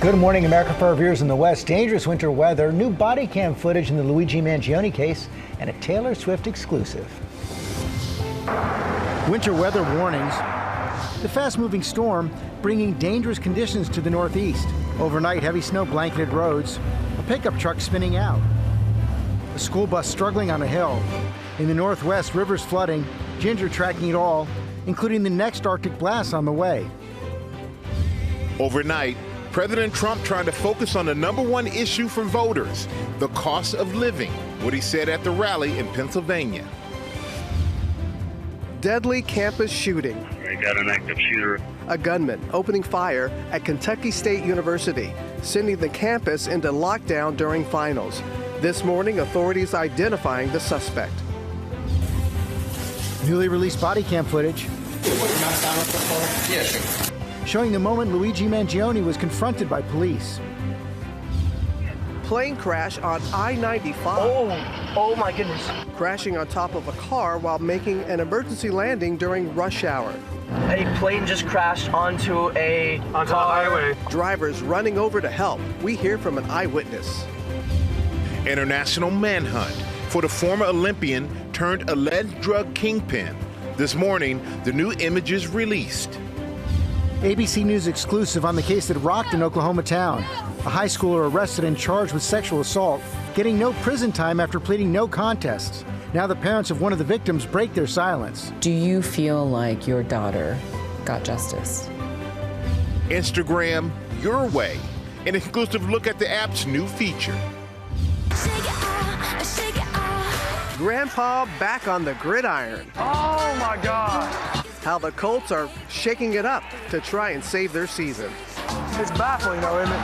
Good morning, America. For our viewers in the West, dangerous winter weather, new body cam footage in the Luigi Mangione case, and a Taylor Swift exclusive. Winter weather warnings. The fast-moving storm bringing dangerous conditions to the Northeast. Overnight, heavy snow blanketed roads, a pickup truck spinning out, a school bus struggling on a hill. In the Northwest, rivers flooding, Ginger tracking it all, including the next Arctic blast on the way. Overnight, President Trump trying to focus on the #1 issue for voters, the cost of living, what he said at the rally in Pennsylvania. Deadly campus shooting. They got an active shooter. A gunman opening fire at Kentucky State University, sending the campus into lockdown during finals. This morning, authorities identifying the suspect. Newly released body cam footage showing the moment Luigi Mangione was confronted by police. Plane crash on I-95. Oh my goodness. Crashing on top of a car while making an emergency landing during rush hour. A plane just crashed onto a highway. Drivers running over to help. We hear from an eyewitness. International manhunt for the former Olympian turned alleged drug kingpin. This morning, the new images released. ABC News exclusive on the case that rocked an Oklahoma town. A high schooler arrested and charged with sexual assault, getting no prison time after pleading no contest. Now the parents of one of the victims break their silence. Do you feel like your daughter got justice? Instagram your way. An exclusive look at the app's new feature. Grandpa back on the gridiron. Oh my God. How the Colts are shaking it up to try and save their season. It's baffling though, isn't it?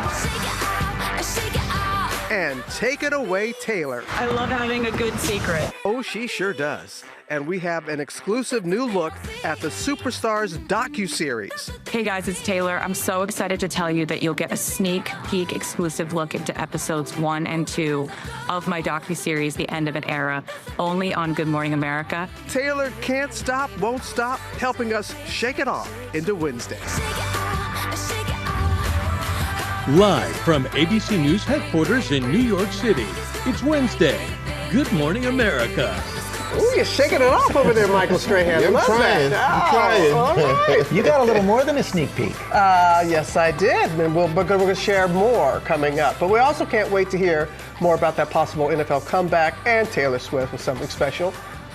And take it away, Taylor. I love having a good secret. Oh, she sure does. And we have an exclusive new look at the Superstars docuseries. Hey guys, it's Taylor. I'm so excited to tell you that you'll get a sneak peek exclusive look into episodes 1 and 2 of my docuseries, The End of an Era, only on Good Morning America. Taylor can't stop, won't stop, helping us shake it off into Wednesday. Live from ABC News headquarters in New York City, it's Wednesday. Good Morning America. Ooh, you're shaking it off over there, Michael Strahan. I'm trying. All right. You got a little more than a sneak peek. Yes, I did. And we're going to share more coming up. But we also can't wait to hear more about that possible NFL comeback and Taylor Swift with something special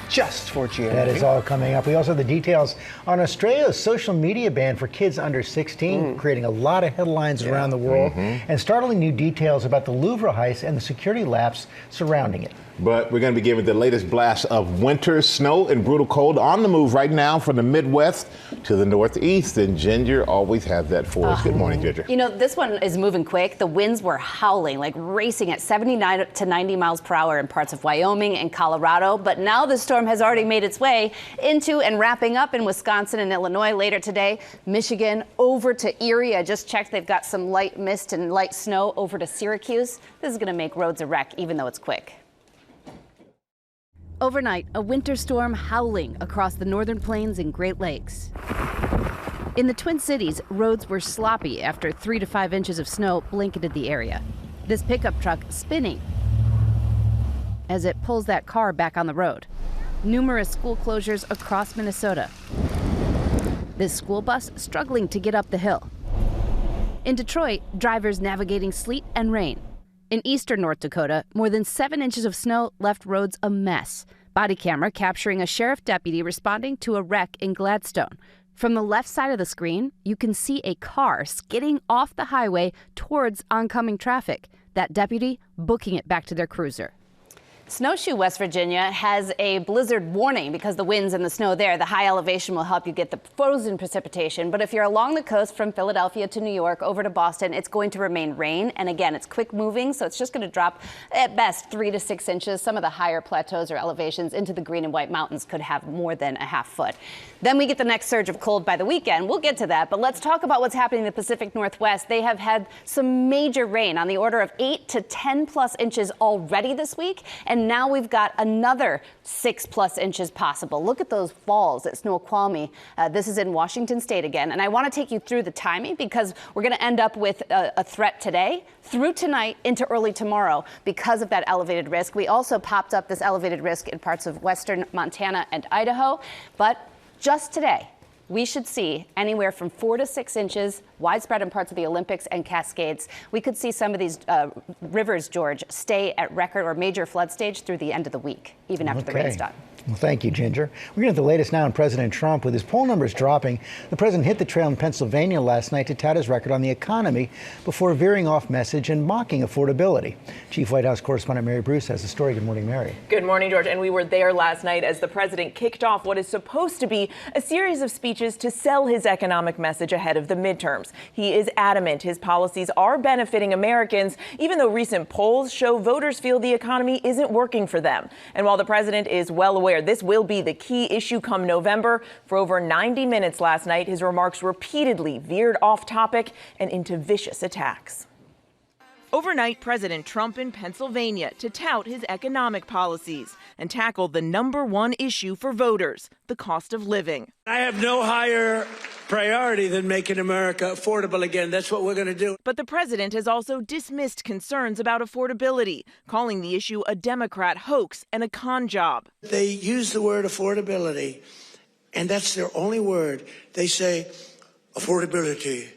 just for GMA. That is all coming up. We also have the details on Australia's social media ban for kids under 16, creating a lot of headlines around the world, and startling new details about the Louvre heist and the security lapse surrounding it. But we're going to be giving the latest blast of winter, snow, and brutal cold on the move right now from the Midwest to the Northeast. And Ginger always has that for us. Good morning, Ginger. You know, this one is moving quick. The winds were howling, like racing at 79 to 90 miles per hour in parts of Wyoming and Colorado. But now the storm has already made its way into and wrapping up in Wisconsin and Illinois later today. Michigan over to Erie. I just checked. They've got some light mist and light snow over to Syracuse. This is going to make roads a wreck, even though it's quick. Overnight, a winter storm howling across the northern plains and Great Lakes. In the Twin Cities, roads were sloppy after 3 to 5 inches of snow blanketed the area. This pickup truck spinning as it pulls that car back on the road. Numerous school closures across Minnesota. This school bus struggling to get up the hill. In Detroit, drivers navigating sleet and rain. In eastern North Dakota, more than 7 inches of snow left roads a mess. Body camera capturing a sheriff deputy responding to a wreck in Gladstone. From the left side of the screen, you can see a car skidding off the highway towards oncoming traffic. That deputy booking it back to their cruiser. Snowshoe, West Virginia has a blizzard warning because the winds and the snow there. The high elevation will help you get the frozen precipitation. But if you're along the coast from Philadelphia to New York over to Boston, it's going to remain rain. And again, it's quick moving, so it's just going to drop at best 3 to 6 inches. Some of the higher plateaus or elevations into the Green and White Mountains could have more than a half foot. Then we get the next surge of cold by the weekend. We'll get to that. But let's talk about what's happening in the Pacific Northwest. They have had some major rain on the order of 8 to 10 plus inches already this week. And And now we've got another 6+ inches possible. Look at those falls at Snoqualmie. This is in Washington State again. And I want to take you through the timing because we're going to end up with a threat today, through tonight, into early tomorrow because of that elevated risk. We also popped up this elevated risk in parts of western Montana and Idaho. But just today, we should see anywhere from 4 to 6 inches widespread in parts of the Olympics and Cascades. We could see some of these rivers, George, stay at record or major flood stage through the end of the week, even after the rain's done. Well, thank you, Ginger. We're getting the latest now on President Trump. With his poll numbers dropping, the president hit the trail in Pennsylvania last night to tout his record on the economy before veering off message and mocking affordability. Chief White House correspondent Mary Bruce has the story. Good morning, Mary. Good morning, George. And we were there last night as the president kicked off what is supposed to be a series of speeches to sell his economic message ahead of the midterms. He is adamant his policies are benefiting Americans, even though recent polls show voters feel the economy isn't working for them. And while the president is well aware this will be the key issue come November, for over 90 minutes last night, his remarks repeatedly veered off topic and into vicious attacks. Overnight, President Trump in Pennsylvania to tout his economic policies and tackle the #1 issue for voters, the cost of living. I have no higher priority than making America affordable again. That's what we're going to do. But the president has also dismissed concerns about affordability, calling the issue a Democrat hoax and a con job. They use the word affordability, and that's their only word. They say affordability,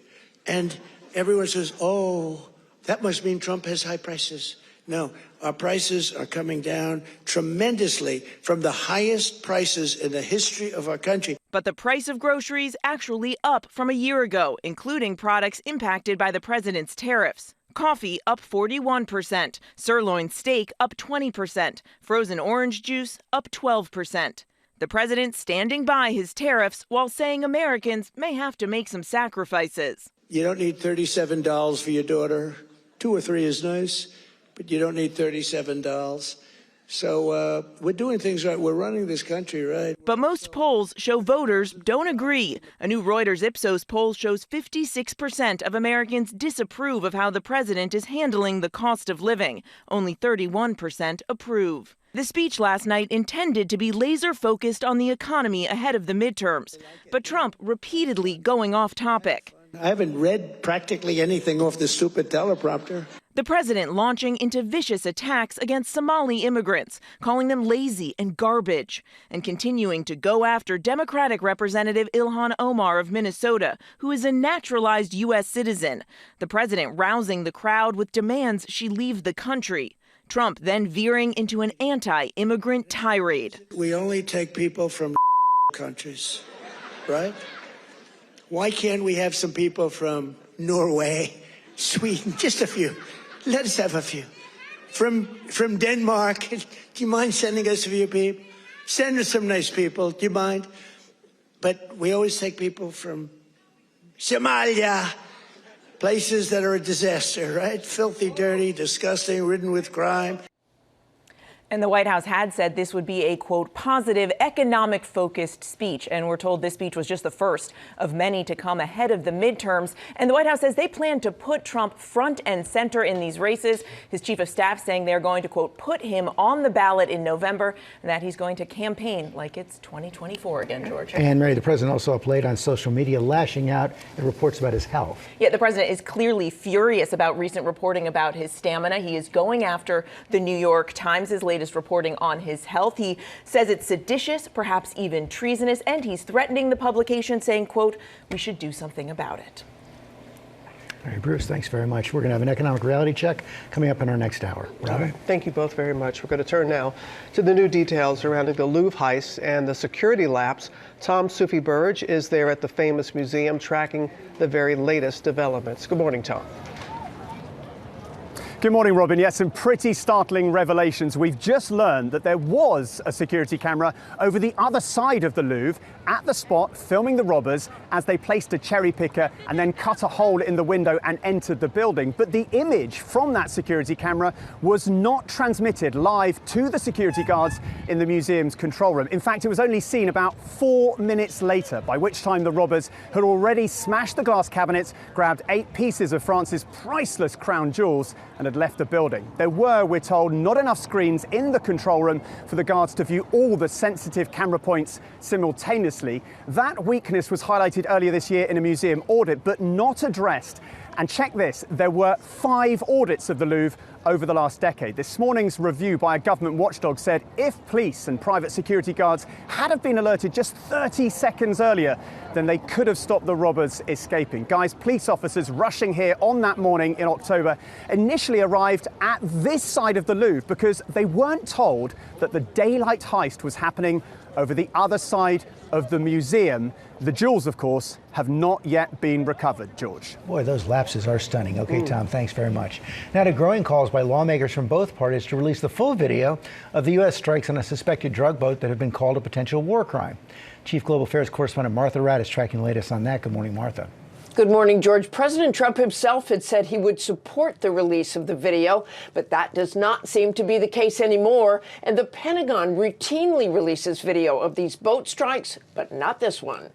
and everyone says, oh, that must mean Trump has high prices. No, our prices are coming down tremendously from the highest prices in the history of our country. But the price of groceries actually up from a year ago, including products impacted by the president's tariffs. Coffee up 41%, sirloin steak up 20%, frozen orange juice up 12%. The president standing by his tariffs while saying Americans may have to make some sacrifices. You don't need $37 for your daughter. 2 or 3 is nice, but you don't need $37. So we're doing things right. We're running this country right. But most polls show voters don't agree. A new Reuters Ipsos poll shows 56% of Americans disapprove of how the president is handling the cost of living. Only 31% approve. The speech last night intended to be laser-focused on the economy ahead of the midterms, but Trump repeatedly going off topic. I haven't read practically anything off the stupid teleprompter. The president launching into vicious attacks against Somali immigrants, calling them lazy and garbage, and continuing to go after Democratic Representative Ilhan Omar of Minnesota, who is a naturalized U.S. citizen. The president rousing the crowd with demands she leave the country. Trump then veering into an anti-immigrant tirade. We only take people from countries, right? Why can't we have some people from Norway, Sweden, just a few? Let us have a few. From Denmark, do you mind sending us a few people? Send us some nice people, do you mind? But we always take people from Somalia, places that are a disaster, right? Filthy, dirty, disgusting, ridden with crime. And the White House had said this would be a, quote, positive, economic-focused speech. And we're told this speech was just the first of many to come ahead of the midterms. And the White House says they plan to put Trump front and center in these races. His chief of staff saying they're going to, quote, put him on the ballot in November and that he's going to campaign like it's 2024 again, George. And Mary, the president also up late on social media, lashing out at reports about his health. Yeah, the president is clearly furious about recent reporting about his stamina. He is going after the New York Times' latest reporting on his health. He says it's seditious, perhaps even treasonous, and he's threatening the publication, saying, quote, we should do something about it. All right, Bruce, thanks very much. We're going to have an economic reality check coming up in our next hour. Robin? Thank you both very much. We're going to turn now to the new details surrounding the Louvre heist and the security lapse. Tom Sufi-Burge is there at the famous museum tracking the very latest developments. Good morning, Tom. Good morning, Robin. Yes, some pretty startling revelations. We've just learned that there was a security camera over the other side of the Louvre at the spot filming the robbers as they placed a cherry picker and then cut a hole in the window and entered the building. But the image from that security camera was not transmitted live to the security guards in the museum's control room. In fact, it was only seen about 4 minutes later, by which time the robbers had already smashed the glass cabinets, grabbed 8 pieces of France's priceless crown jewels, and had had left the building. There were, we're told, not enough screens in the control room for the guards to view all the sensitive camera points simultaneously. That weakness was highlighted earlier this year in a museum audit, but not addressed. And check this, there were 5 audits of the Louvre over the last decade. This morning's review by a government watchdog said if police and private security guards had have been alerted just 30 seconds earlier, then they could have stopped the robbers escaping. Guys, police officers rushing here on that morning in October initially arrived at this side of the Louvre because they weren't told that the daylight heist was happening over the other side of the museum. The jewels, of course, have not yet been recovered, George. Boy, those lapses are stunning. Okay, Tom, thanks very much. Now to growing calls by lawmakers from both parties to release the full video of the U.S. strikes on a suspected drug boat that have been called a potential war crime. Chief Global Affairs correspondent Martha Ratt is tracking the latest on that. Good morning, Martha. Good morning, George. President Trump himself had said he would support the release of the video, but that does not seem to be the case anymore. And the Pentagon routinely releases video of these boat strikes, but not this one.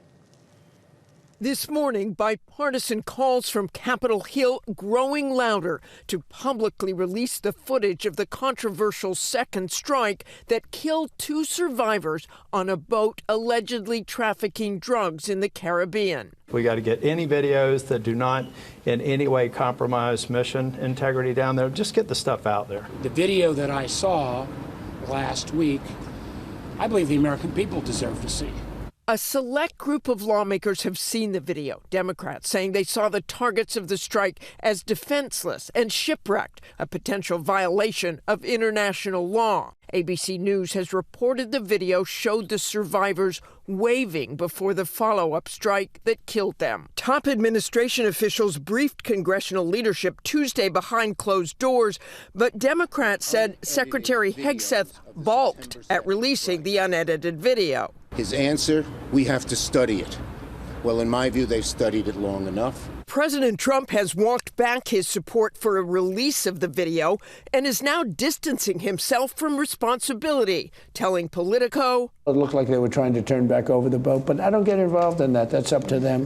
This morning, bipartisan calls from Capitol Hill growing louder to publicly release the footage of the controversial second strike that killed 2 survivors on a boat allegedly trafficking drugs in the Caribbean. We got to get any videos that do not in any way compromise mission integrity down there. Just get the stuff out there. The video that I saw last week, I believe the American people deserve to see. A select group of lawmakers have seen the video. Democrats saying they saw the targets of the strike as defenseless and shipwrecked, a potential violation of international law. ABC News has reported the video showed the survivors waving before the follow-up strike that killed them. Top administration officials briefed congressional leadership Tuesday behind closed doors, but Democrats said Secretary Hegseth balked at releasing the unedited video. His answer, we have to study it. Well, in my view, they've studied it long enough. President Trump has walked back his support for a release of the video and is now distancing himself from responsibility, telling Politico, It looked like they were trying to turn back over the boat, but I don't get involved in that. That's up to them.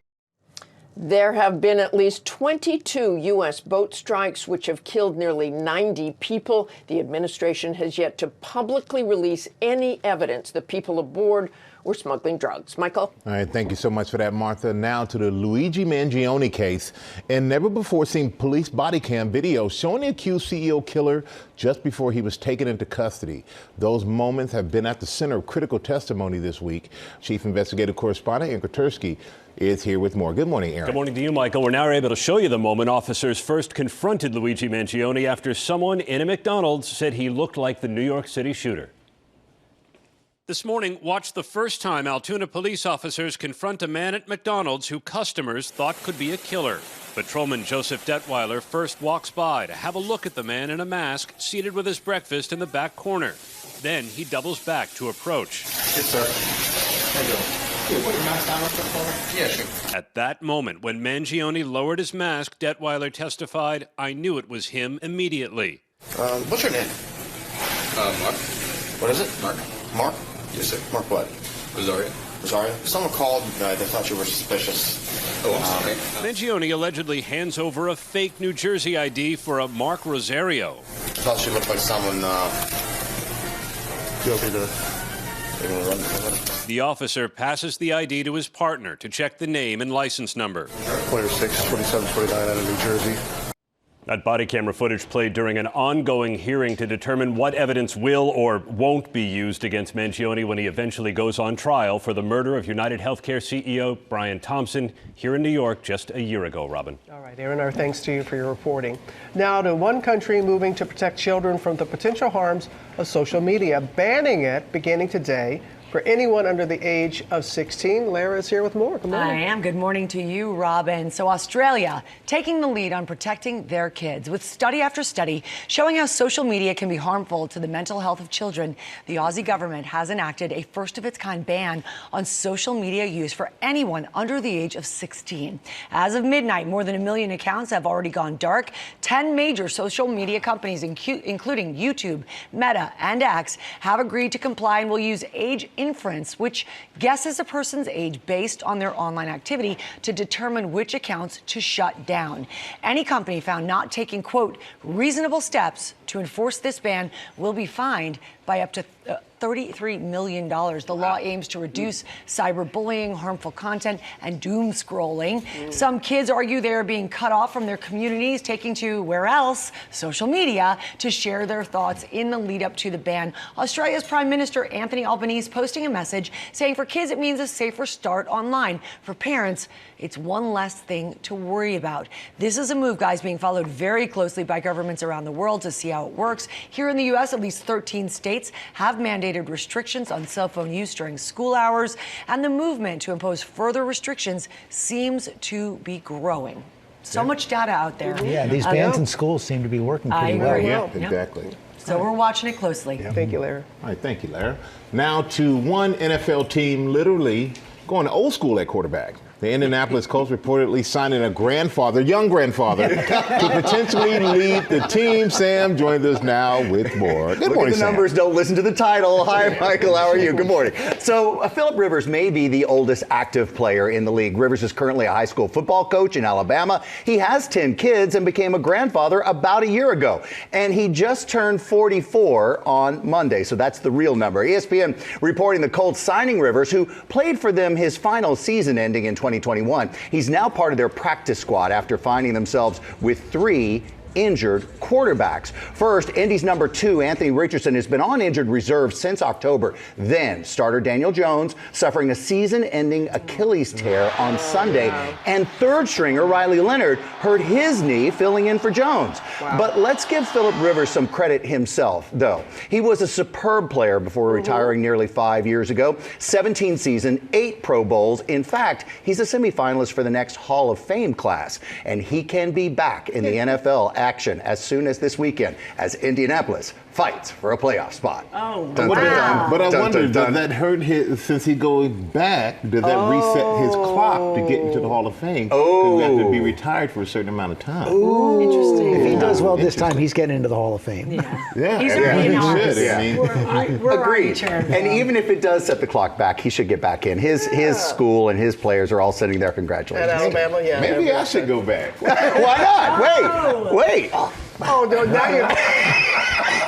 There have been at least 22 U.S. boat strikes, which have killed nearly 90 people. The administration has yet to publicly release any evidence the people aboard were smuggling drugs. Michael? All right, thank you so much for that, Martha. Now to the Luigi Mangione case. And never-before-seen police body cam video showing the accused CEO killer just before he was taken into custody. Those moments have been at the center of critical testimony this week. Chief Investigative Correspondent Aaron Katersky is here with more. Good morning, Aaron. Good morning to you, Michael. We're now able to show you the moment officers first confronted Luigi Mangione after someone in a McDonald's said he looked like the New York City shooter. This morning, watch the first time Altoona police officers confront a man at McDonald's who customers thought could be a killer. Patrolman Joseph Detweiler first walks by to have a look at the man in a mask seated with his breakfast in the back corner. Then he doubles back to approach. Yes, sir. How you doing? Put your mask down for me? Yeah, sure. At that moment, when Mangione lowered his mask, Detweiler testified, "I knew it was him immediately." What's your name? Mark. What is it? Mark. Mark? Yes, sir. Mark what? Rosario. Rosario? Someone called. They thought you were suspicious. Oh, I'm sorry. Mangione allegedly hands over a fake New Jersey ID for a Mark Rosario. I thought she looked like someone. You okay to run somebody? The officer passes the ID to his partner to check the name and license number. Player 6, 27, 29 out of New Jersey. That body camera footage played during an ongoing hearing to determine what evidence will or won't be used against Mangione when he eventually goes on trial for the murder of United Healthcare CEO Brian Thompson here in New York just a year ago, Robin. All right, Aaron, our thanks to you for your reporting. Now to one country moving to protect children from the potential harms of social media, banning it beginning today for anyone under the age of 16. Lara is here with more. Good morning. I am. Good morning to you, Robin. So Australia taking the lead on protecting their kids with study after study showing how social media can be harmful to the mental health of children. The Aussie government has enacted a first-of-its-kind ban on social media use for anyone under the age of 16. As of midnight, more than 1 million accounts have already gone dark. 10 major social media companies, including YouTube, Meta, and X, have agreed to comply and will use age inference, which guesses a person's age based on their online activity to determine which accounts to shut down. Any company found not taking, quote, reasonable steps to enforce this ban will be fined by up to $33 million. The law aims to reduce cyberbullying, harmful content, and doom scrolling. Some kids argue they are being cut off from their communities, taking to where else? Social media, to share their thoughts in the lead up to the ban. Australia's Prime Minister Anthony Albanese posting a message saying for kids it means a safer start online. For parents, it's one less thing to worry about. This is a move, guys, being followed very closely by governments around the world to see how it works. Here in the U.S., at least 13 states have mandated restrictions on cell phone use during school hours, and the movement to impose further restrictions seems to be growing. So much data out there. Yeah, these bans in schools seem to be working pretty well. Yeah, exactly. So we're watching it closely. Thank you, Larry. All right, thank you, Larry. Now to one NFL team literally going old school at quarterback. The Indianapolis Colts reportedly signing a young grandfather, to potentially lead the team. Sam joins us now with more. Good morning, Look at the Sam. numbers, don't listen to the title. Hi, Michael, how are you? Good morning. So, Philip Rivers may be the oldest active player in the league. Rivers is currently a high school football coach in Alabama. He has 10 kids and became a grandfather about a year ago. And he just turned 44 on Monday, so that's the real number. ESPN reporting the Colts signing Rivers, who played for them his final season ending in 2021. He's now part of their practice squad after finding themselves with 3 injured quarterbacks. First, Indy's number 2, Anthony Richardson, has been on injured reserve since October. Then, starter Daniel Jones suffering a season-ending Achilles tear on Sunday. And third stringer Riley Leonard hurt his knee filling in for Jones. But let's give Philip Rivers some credit himself, though. He was a superb player before retiring nearly 5 years ago. 17 seasons, 8 Pro Bowls. In fact, he's a semifinalist for the next Hall of Fame class. And he can be back in the NFL action as soon as this weekend as Indianapolis fights for a playoff spot. Oh, wow. But I wonder, does that hurt since he goes back, does that reset his clock to get into the Hall of Fame? Because he has to be retired for a certain amount of time. Interesting. If he does well this time, he's getting into the Hall of Fame. Yeah, He's already in office. We're agreed. And even if it does set the clock back, he should get back in. His school and his players are all sitting there. Congratulations. At Alabama, yeah. Maybe I should go back. Why not? Wait. Oh, no, now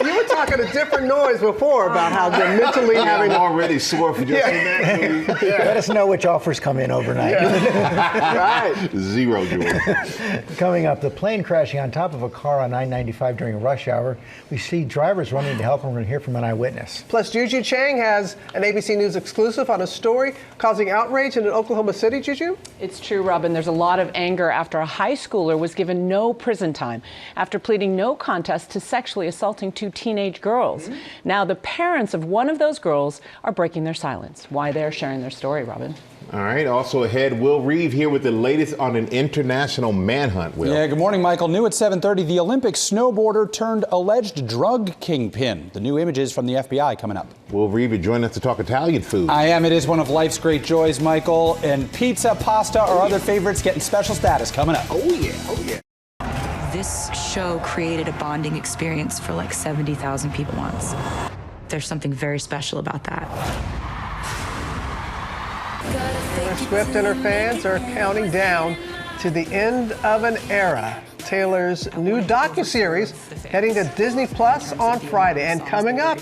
you were talking a different noise before about how they're mentally having... I'm already sore for just saying that. Let us know which offers come in overnight. Right. 0, George. Coming up, the plane crashing on top of a car on I-95 during rush hour. We see drivers running to help, and we're going to hear from an eyewitness. Plus, Juju Chang has an ABC News exclusive on a story causing outrage in Oklahoma City, Juju? It's true, Robin. There's a lot of anger after a high schooler was given no prison time after pleading no contest to sexually assaulting 2 teenage girls. Now, the parents of one of those girls are breaking their silence. Why they're sharing their story, Robin. All right, also ahead, Will Reeve here with the latest on an international manhunt, Will. Yeah, good morning, Michael. New at 7:30, the Olympic snowboarder turned alleged drug kingpin. The new images from the FBI coming up. Will Reeve, you join us to talk Italian food. I am. It is one of life's great joys, Michael. And pizza, pasta, or other favorites getting special status coming up. Oh, yeah. This show created a bonding experience for like 70,000 people once. There's something very special about that. Swift and her fans are counting down to the end of an era. Taylor's new docuseries heading to Disney Plus on Friday. And coming up,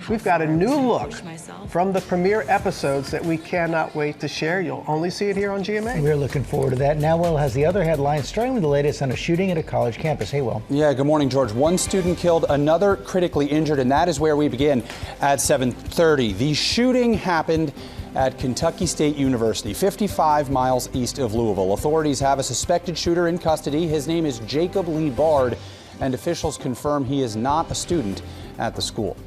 we've got a new look from the premiere episodes that we cannot wait to share. You'll only see it here on GMA. We're looking forward to that. Now, Will has the other headlines, starting with the latest on a shooting at a college campus. Hey, Will. Yeah, good morning, George. One student killed, another critically injured, and that is where we begin at 7:30. The shooting happened at Kentucky State University, 55 miles east of Louisville. Authorities have a suspected shooter in custody. His name is Jacob Lee Bard, and officials confirm he is not a student at the school.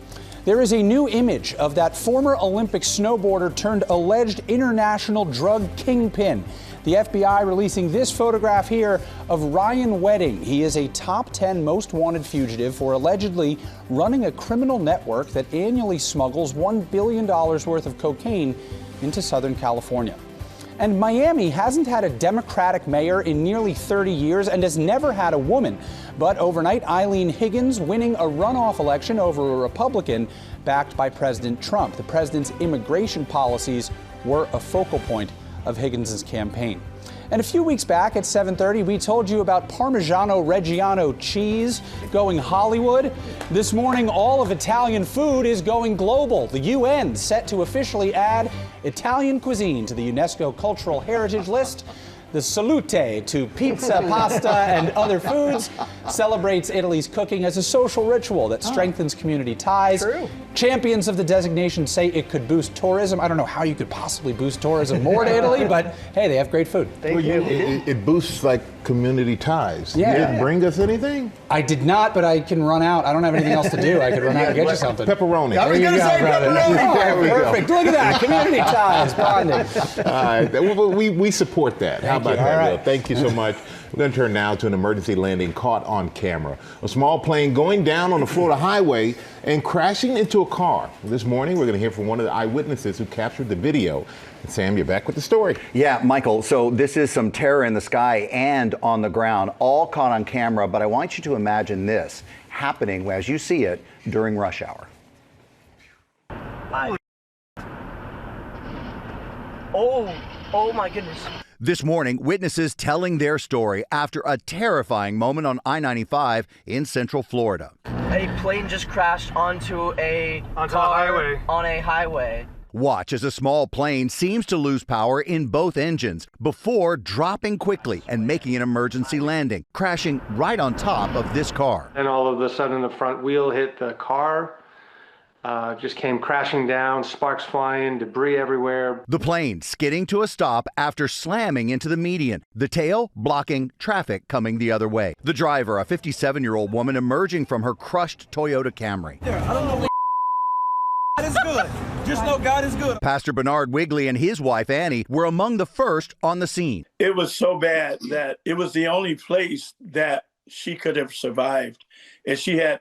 There is a new image of that former Olympic snowboarder turned alleged international drug kingpin. The FBI releasing this photograph here of Ryan Wedding. He is a top 10 most wanted fugitive for allegedly running a criminal network that annually smuggles $1 billion worth of cocaine into Southern California. And Miami hasn't had a Democratic mayor in nearly 30 years and has never had a woman. But overnight, Eileen Higgins winning a runoff election over a Republican backed by President Trump. The president's immigration policies were a focal point of Higgins' campaign. And a few weeks back at 7:30, we told you about Parmigiano Reggiano cheese going Hollywood. This morning, all of Italian food is going global. The UN set to officially add Italian cuisine to the UNESCO Cultural Heritage List. The salute to pizza, pasta, and other foods celebrates Italy's cooking as a social ritual that strengthens community ties. True. Champions of the designation say it could boost tourism. I don't know how you could possibly boost tourism more to Italy, but hey, they have great food. It boosts like community ties. Yeah. You didn't bring us anything? I did not, but I can run out. I don't have anything else to do. I could run out and get you something. Pepperoni. I was going to say pepperoni. There we go. Perfect. Look at that. Community ties bonding. All right. Well, we support that. How about that, All Will? right. Thank you so much. We're going to turn now to an emergency landing caught on camera. A small plane going down on the Florida highway and crashing into a car. This morning, we're going to hear from one of the eyewitnesses who captured the video. And Sam, you're back with the story. Yeah, Michael, so this is some terror in the sky and on the ground, all caught on camera, but I want you to imagine this happening as you see it during rush hour. Oh my goodness. This morning, witnesses telling their story after a terrifying moment on I-95 in Central Florida. A plane just crashed onto a car on a highway. Watch as a small plane seems to lose power in both engines before dropping quickly and making an emergency landing, crashing right on top of this car. And all of a sudden, the front wheel hit the car. Just came crashing down, sparks flying, debris everywhere. The plane skidding to a stop after slamming into the median, the tail blocking traffic coming the other way. The driver, a 57-year-old woman, emerging from her crushed Toyota Camry. I don't know. God is good. Just know God is good. Pastor Bernard Wigley and his wife Annie were among the first on the scene. It was so bad that it was the only place that she could have survived. If she had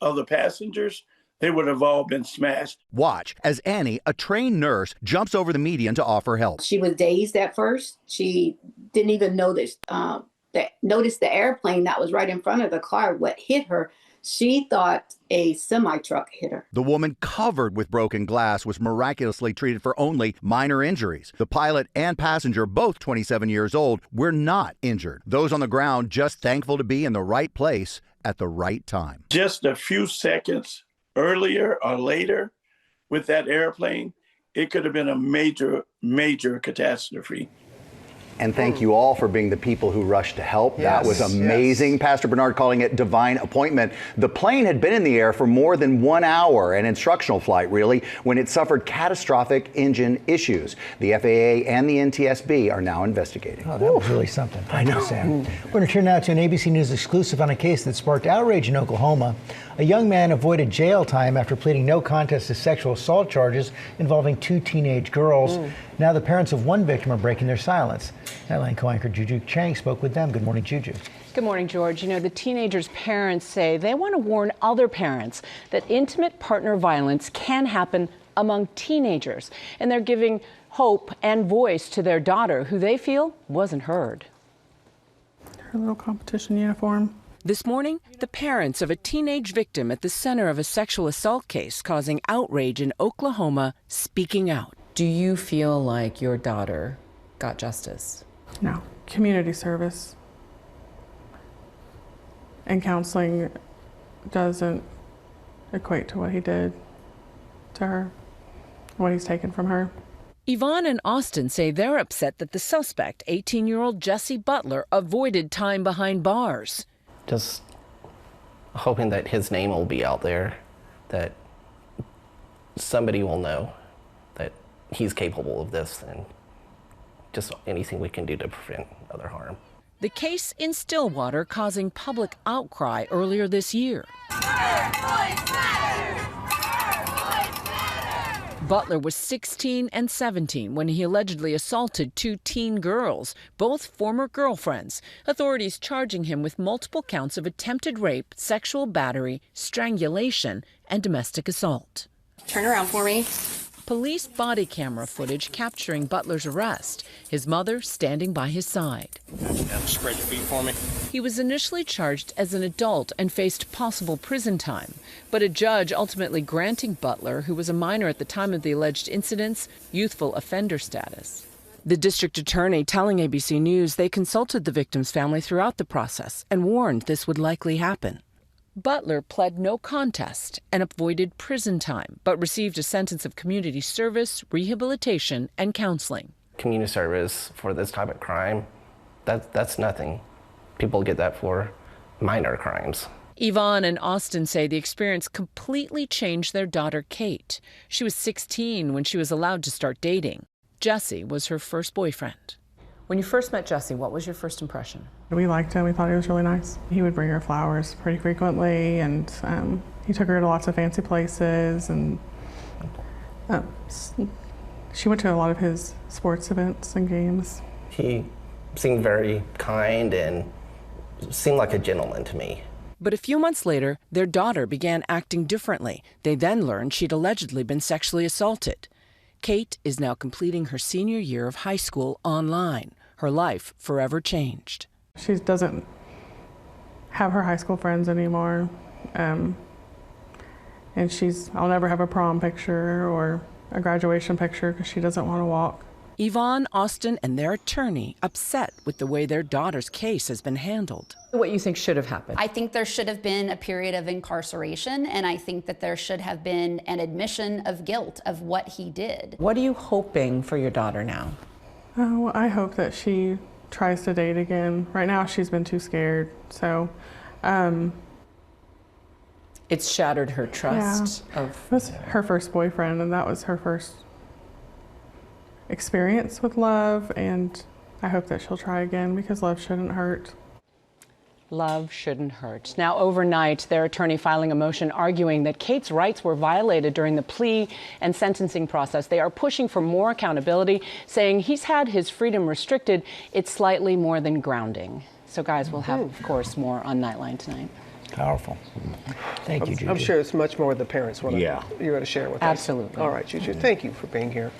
other passengers, they would have all been smashed. Watch as Annie, a trained nurse, jumps over the median to offer help. She was dazed at first. She didn't even notice the airplane that was right in front of the car, what hit her. She thought a semi-truck hit her. The woman, covered with broken glass, was miraculously treated for only minor injuries. The pilot and passenger, both 27 years old, were not injured. Those on the ground just thankful to be in the right place at the right time. Just a few seconds earlier or later with that airplane, it could have been a major, major catastrophe. And thank you all for being the people who rushed to help. Yes, That was amazing. Yes. Pastor Bernard calling it divine appointment. The plane had been in the air for more than 1 hour, an instructional flight really, when it suffered catastrophic engine issues. The FAA and the NTSB are now investigating. Oh, that was really something. Thank you, Sam. We're going to turn now to an ABC News exclusive on a case that sparked outrage in Oklahoma. A young man avoided jail time after pleading no contest to sexual assault charges involving 2 teenage girls. Now the parents of one victim are breaking their silence. Nightline co-anchor Juju Chang spoke with them. Good morning, Juju. Good morning, George. You know, the teenagers' parents say they want to warn other parents that intimate partner violence can happen among teenagers. And they're giving hope and voice to their daughter, who they feel wasn't heard. Her little competition uniform. This morning, the parents of a teenage victim at the center of a sexual assault case causing outrage in Oklahoma speaking out. Do you feel like your daughter got justice? No. Community service and counseling doesn't equate to what he did to her, what he's taken from her. Yvonne and Austin say they're upset that the suspect, 18-year-old Jesse Butler, avoided time behind bars. Just hoping that his name will be out there, that somebody will know that he's capable of this, and just anything we can do to prevent other harm. The case in Stillwater causing public outcry earlier this year. Butler was 16 and 17 when he allegedly assaulted 2 teen girls, both former girlfriends. Authorities charging him with multiple counts of attempted rape, sexual battery, strangulation, and domestic assault. Turn around for me. Police body camera footage capturing Butler's arrest, his mother standing by his side. Spread your feet for me. He was initially charged as an adult and faced possible prison time, but a judge ultimately granting Butler, who was a minor at the time of the alleged incidents, youthful offender status. The district attorney telling ABC News they consulted the victim's family throughout the process and warned this would likely happen. Butler pled no contest and avoided prison time, but received a sentence of community service, rehabilitation, and counseling. Community service for this type of crime, that's nothing. People get that for minor crimes. Yvonne and Austin say the experience completely changed their daughter, Kate. She was 16 when she was allowed to start dating. Jesse was her first boyfriend. When you first met Jesse, what was your first impression? We liked him. We thought he was really nice. He would bring her flowers pretty frequently, and he took her to lots of fancy places, and she went to a lot of his sports events and games. He seemed very kind and seemed like a gentleman to me. But a few months later, their daughter began acting differently. They then learned she'd allegedly been sexually assaulted. Kate is now completing her senior year of high school online. Her life forever changed. She doesn't have her high school friends anymore. And I'll never have a prom picture or a graduation picture because she doesn't want to walk. Yvonne, Austin, and their attorney upset with the way their daughter's case has been handled. What you think should have happened? I think there should have been a period of incarceration, and I think that there should have been an admission of guilt of what he did. What are you hoping for your daughter now? Oh, I hope that she tries to date again. Right now, she's been too scared, so. It's shattered her trust It was her first boyfriend, and that was her first experience with love, and I hope that she'll try again because love shouldn't hurt. Love shouldn't hurt. Now, overnight, their attorney filing a motion arguing that Kate's rights were violated during the plea and sentencing process. They are pushing for more accountability, saying he's had his freedom restricted. It's slightly more than grounding. So, guys, we'll have, of course, more on Nightline tonight. Powerful. Thank you, Juju. I'm sure it's much more the parents want you're going to share with us. Absolutely. All right, Juju, thank you for being here.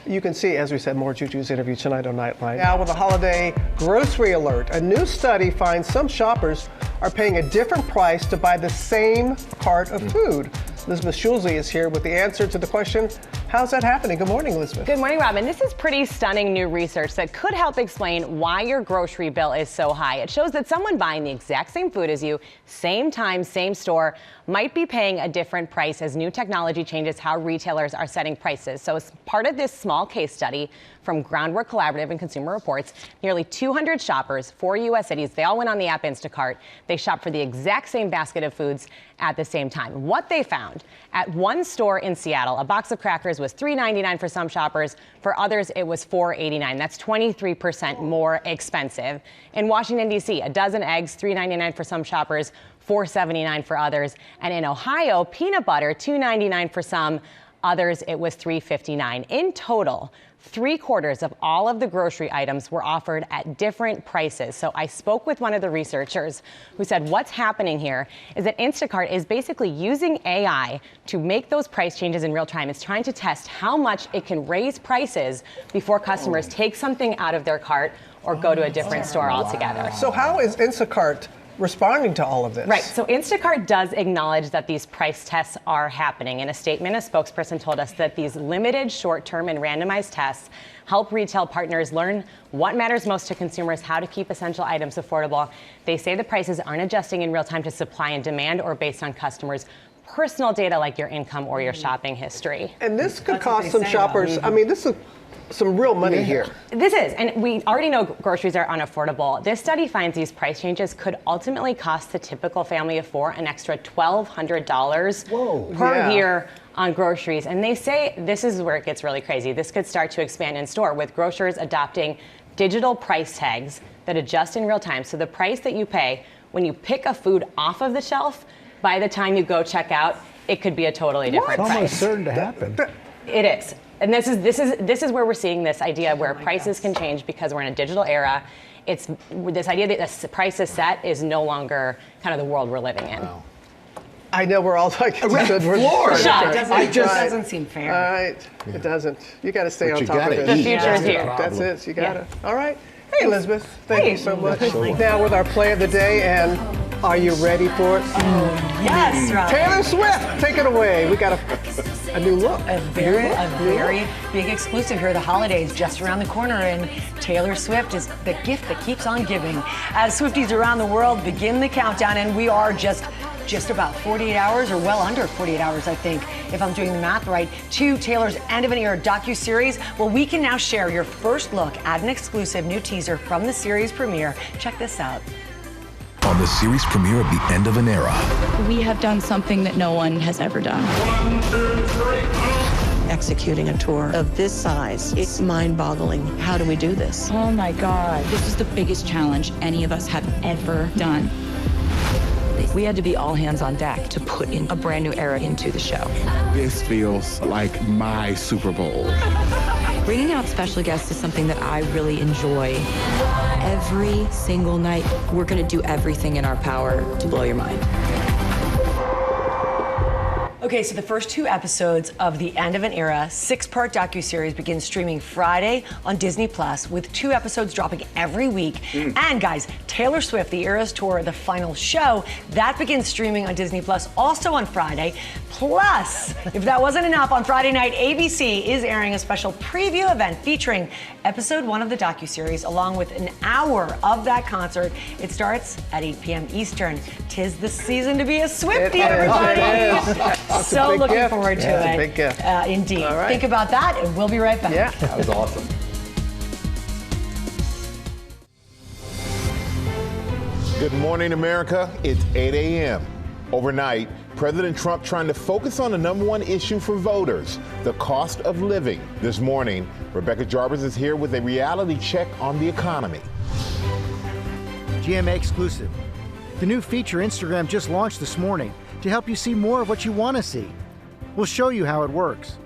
You can see, as we said, more Juju's interview tonight on Nightline. Now with a holiday grocery alert, a new study finds some shoppers are paying a different price to buy the same cart of food. Elizabeth Schulze is here with the answer to the question, how's that happening? Good morning, Elizabeth. Good morning, Robin. This is pretty stunning new research that could help explain why your grocery bill is so high. It shows that someone buying the exact same food as you, same time, same store, might be paying a different price as new technology changes how retailers are setting prices. So as part of this small case study from Groundwork Collaborative and Consumer Reports, nearly 200 shoppers, 4 U.S. cities, they all went on the app Instacart. They shopped for the exact same basket of foods at the same time. What they found, at one store in Seattle, a box of crackers was $3.99 for some shoppers. For others, it was $4.89. That's 23% more expensive. In Washington, D.C., a dozen eggs, $3.99 for some shoppers, $4.79 for others. And in Ohio, peanut butter, $2.99 for some. Others, it was $3.59. In total, 3/4 of all of the grocery items were offered at different prices. So I spoke with one of the researchers who said what's happening here is that Instacart is basically using AI to make those price changes in real time. It's trying to test how much it can raise prices before customers take something out of their cart or go to a different store altogether. So how is Instacart responding to all of this? Right. So Instacart does acknowledge that these price tests are happening. In a statement, a spokesperson told us that these limited, short-term, and randomized tests help retail partners learn what matters most to consumers, how to keep essential items affordable. They say the prices aren't adjusting in real time to supply and demand or based on customers' personal data like your income or your shopping history. And this could cost some shoppers, I mean, this is some real money here. This is, and we already know groceries are unaffordable. This study finds these price changes could ultimately cost the typical family of 4 an extra $1,200 per year on groceries. And they say this is where it gets really crazy. This could start to expand in store with grocers adopting digital price tags that adjust in real time. So the price that you pay when you pick a food off of the shelf, by the time you go check out, it could be a totally different price. It's almost certain to happen. It is. And this is where we're seeing this idea where prices can change because we're in a digital era. It's this idea that the price is set is no longer kind of the world we're living in. Wow. I know we're all like, good. It doesn't seem fair. All right, it doesn't. You got to stay But on you top of gotta it. eat. The future's here. That's it. You got to. All right. Hey, Elizabeth. Thank you so much. Now with our play of the day, and are you ready for it? Yes, Rob. Taylor Swift, take it away. We got a new look. A very big exclusive here. The holidays just around the corner, and Taylor Swift is the gift that keeps on giving. As Swifties around the world begin the countdown, and we are just about 48 hours, or well under 48 hours, I think, if I'm doing the math right, to Taylor's End of an Era docuseries. Well, we can now share your first look at an exclusive new teaser from the series premiere. Check this out. On the series premiere of The End of an Era. We have done something that no one has ever done. Executing a tour of this size, it's mind-boggling. How do we do this? Oh my God. This is the biggest challenge any of us have ever done. We had to be all hands on deck to put in a brand new era into the show. This feels like my Super Bowl. Bringing out special guests is something that I really enjoy. Every single night, we're going to do everything in our power to blow your mind. Okay, so the first 2 episodes of The End of an Era 6-part docuseries begin streaming Friday on Disney Plus, with 2 episodes dropping every week. And guys, Taylor Swift, The Eras Tour, the final show, that begins streaming on Disney Plus also on Friday. Plus, if that wasn't enough, on Friday night, ABC is airing a special preview event featuring episode 1 of the docuseries, along with an hour of that concert. It starts at 8 p.m. Eastern. 'Tis the season to be a Swiftie, everybody. So looking forward to it. That's a big gift. Indeed. All right. Think about that, and we'll be right back. Yeah. That was awesome. Good morning, America. It's 8 a.m. Overnight, President Trump trying to focus on the #1 issue for voters, the cost of living. This morning, Rebecca Jarvis is here with a reality check on the economy. GMA exclusive. The new feature Instagram just launched this morning to help you see more of what you want to see. We'll show you how it works.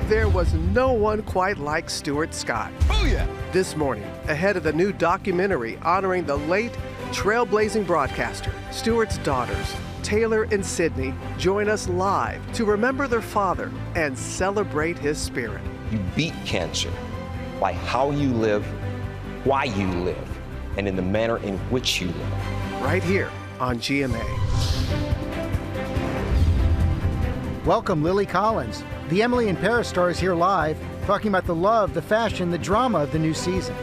There was no one quite like Stuart Scott. Boo-Yah! This morning, ahead of the new documentary honoring the late trailblazing broadcaster, Stuart's daughters, Taylor and Sydney, join us live to remember their father and celebrate his spirit. You beat cancer by how you live, why you live, and in the manner in which you live. Right here on GMA. Welcome, Lily Collins. The Emily in Paris star is here live, talking about the love, the fashion, the drama of the new season.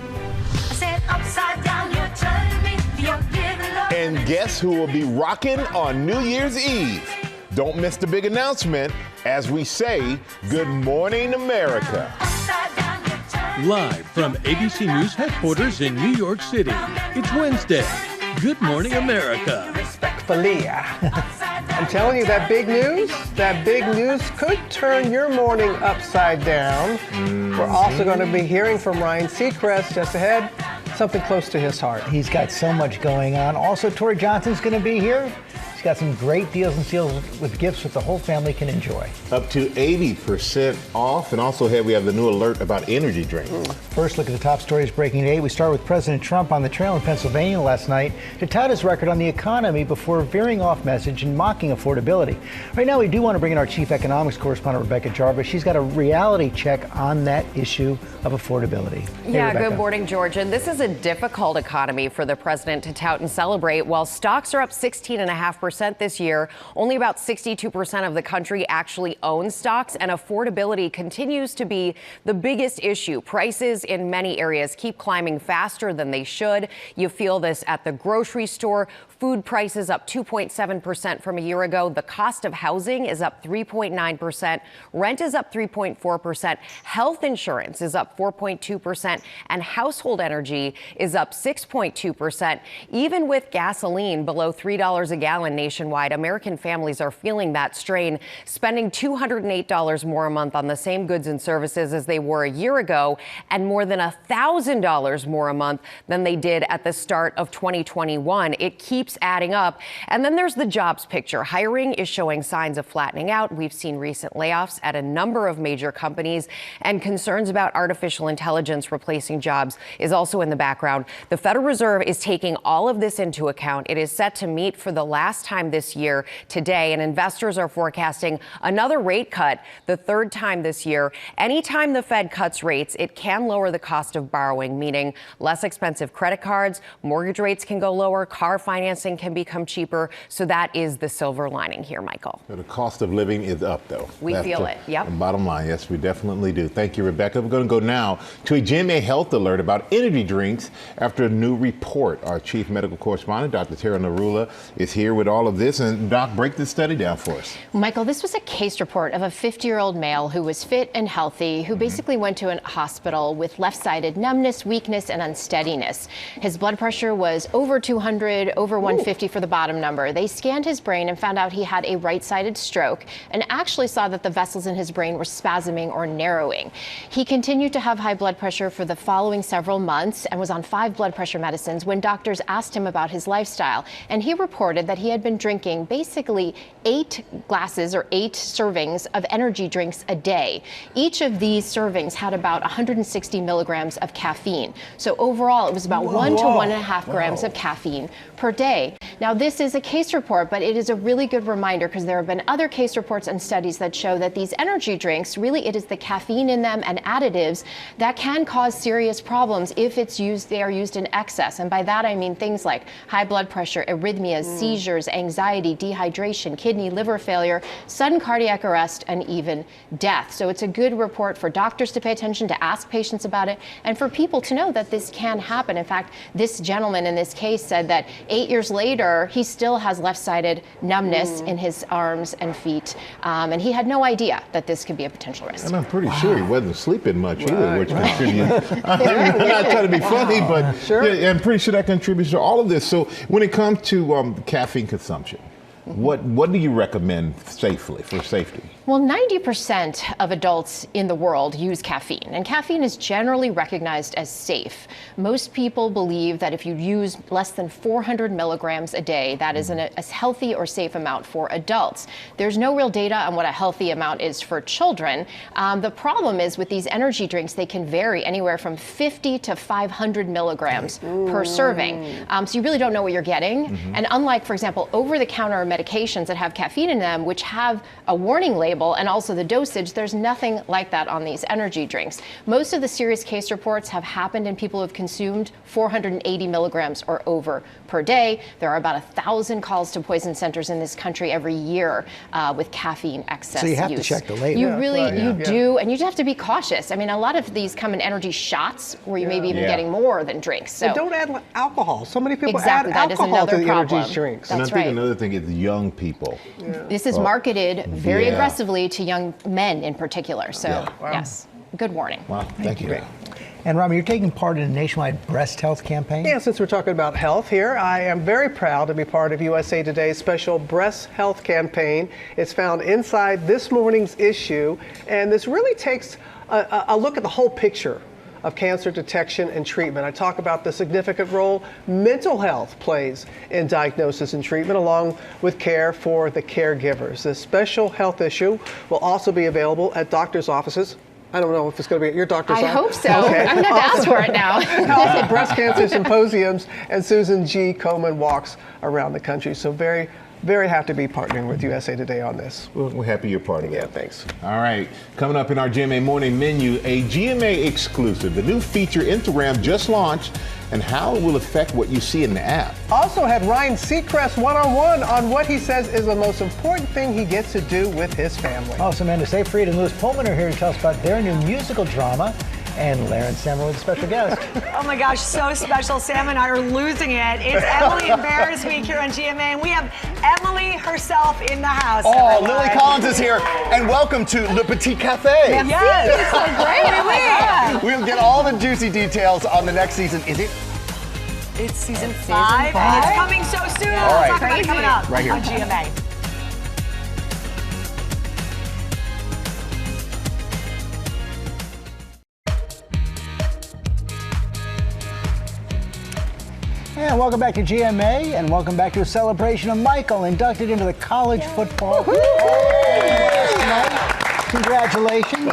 And guess who will be rocking on New Year's Eve? Don't miss the big announcement as we say, Good Morning, America. Live from ABC News headquarters in New York City, it's Wednesday. Good Morning, America. I'm telling you, that big news could turn your morning upside down. We're also going to be hearing from Ryan Seacrest just ahead, something close to his heart. He's got so much going on. Also, Tori Johnson's going to be here. He's got some great deals and deals with gifts that the whole family can enjoy. Up to 80% off. And also here we have the new alert about energy drinks. First look at the top stories breaking today. We start with President Trump on the trail in Pennsylvania last night to tout his record on the economy before veering off message and mocking affordability. Right now, we do want to bring in our chief economics correspondent, Rebecca Jarvis. She's got a reality check on that issue of affordability. Hey, yeah, Rebecca. Good morning, George. And this is a difficult economy for the president to tout and celebrate. While stocks are up 16.5% this year, only about 62% of the country actually owns stocks, and affordability continues to be the biggest issue. Prices in many areas keep climbing faster than they should. You feel this at the grocery store. Food prices up 2.7% from a year ago. The cost of housing is up 3.9%. Rent is up 3.4%. Health insurance is up 4.2%. And household energy is up 6.2%. Even with gasoline below $3 a gallon nationwide, American families are feeling that strain, spending $208 more a month on the same goods and services as they were a year ago, and more than $1,000 more a month than they did at the start of 2021. It keeps adding up. And then there's the jobs picture. Hiring is showing signs of flattening out. We've seen recent layoffs at a number of major companies, and concerns about artificial intelligence replacing jobs is also in the background. The Federal Reserve is taking all of this into account. It is set to meet for the last time this year today, and investors are forecasting another rate cut, the third time this year. Anytime the Fed cuts rates, it can lower the cost of borrowing, meaning less expensive credit cards, mortgage rates can go lower, car financing can become cheaper. So that is the silver lining here, Michael. So the cost of living is up, though. We feel it. Yep. The bottom line, yes, we definitely do. Thank you, Rebecca. We're going to go now to a GMA health alert about energy drinks after a new report. Our chief medical correspondent, Dr. Tara Narula, is here with all of this. And Doc, break this study down for us. Michael, this was a case report of a 50-year-old male who was fit and healthy, who basically went to a hospital with left-sided numbness, weakness, and unsteadiness. His blood pressure was over 200, over 150 for the bottom number. They scanned his brain and found out he had a right-sided stroke and actually saw that the vessels in his brain were spasming or narrowing. He continued to have high blood pressure for the following several months and was on 5 blood pressure medicines when doctors asked him about his lifestyle. And he reported that he had been drinking basically 8 glasses or 8 servings of energy drinks a day. Each of these servings had about 160 milligrams of caffeine. So overall, it was about 1 to 1.5 grams of caffeine per day. Now, this is a case report, but it is a really good reminder because there have been other case reports and studies that show that these energy drinks, really it is the caffeine in them and additives that can cause serious problems if they are used in excess. And by that, I mean things like high blood pressure, arrhythmias, seizures, anxiety, dehydration, kidney, liver failure, sudden cardiac arrest, and even death. So it's a good report for doctors to pay attention, to ask patients about it, and for people to know that this can happen. In fact, this gentleman in this case said that 8 years later, he still has left-sided numbness in his arms and feet, and he had no idea that this could be a potential risk. And I'm pretty sure he wasn't sleeping much either, which contributes. I'm not trying to be funny, but yeah, I'm pretty sure that contributes to all of this. So when it comes to caffeine consumption, what do you recommend for safety? Well, 90% of adults in the world use caffeine, and caffeine is generally recognized as safe. Most people believe that if you use less than 400 milligrams a day, that is a healthy or safe amount for adults. There's no real data on what a healthy amount is for children. The problem is with these energy drinks, they can vary anywhere from 50 to 500 milligrams per serving. So you really don't know what you're getting. And unlike, for example, over-the-counter medications that have caffeine in them, which have a warning label and also the dosage, there's nothing like that on these energy drinks. Most of the serious case reports have happened in people who have consumed 480 milligrams or over per day. There are about 1,000 calls to poison centers in this country every year with caffeine excess use. So you have to check the label. You do, and you just have to be cautious. I mean, a lot of these come in energy shots where you may be even getting more than drinks. So and don't add alcohol. So many people add alcohol to the energy drinks. And I think another thing is young people. This is marketed very aggressively to young men in particular. So yes, good warning. Wow, thank you. And Rami, you're taking part in a nationwide breast health campaign? Yeah, since we're talking about health here, I am very proud to be part of USA Today's special breast health campaign. It's found inside this morning's issue, and this really takes a look at the whole picture of cancer detection and treatment. I talk about the significant role mental health plays in diagnosis and treatment, along with care for the caregivers. This special health issue will also be available at doctors' offices. I don't know if it's going to be at your doctor's office. I hope so. Okay. I'm going to ask for it now. Also, breast cancer symposiums and Susan G. Komen walks around the country. So very, very happy to be partnering with USA Today on this. We're happy you're part of it. Yeah, thanks. All right, coming up in our GMA Morning Menu, a GMA exclusive. The new feature Instagram just launched and how it will affect what you see in the app. Also had Ryan Seacrest one-on-one on what he says is the most important thing he gets to do with his family. Oh, so Amanda Seyfried and Louis Pullman are here to tell us about their new musical drama. And Laren Sammer with a special guest. Oh my gosh, so special. Sam and I are losing it. It's Emily and Bears Week here on GMA, and we have Emily herself in the house. Oh, everyone. Lily Collins is here, and welcome to Le Petit Café. Yes, it's so great. We'll get all the juicy details on the next season. Is it? It's season 5, and it's coming so soon. All right. We'll talk about it coming up right here on GMA. And welcome back to GMA, and welcome back to a celebration of Michael, inducted into the College Football Hall last night. Congratulations.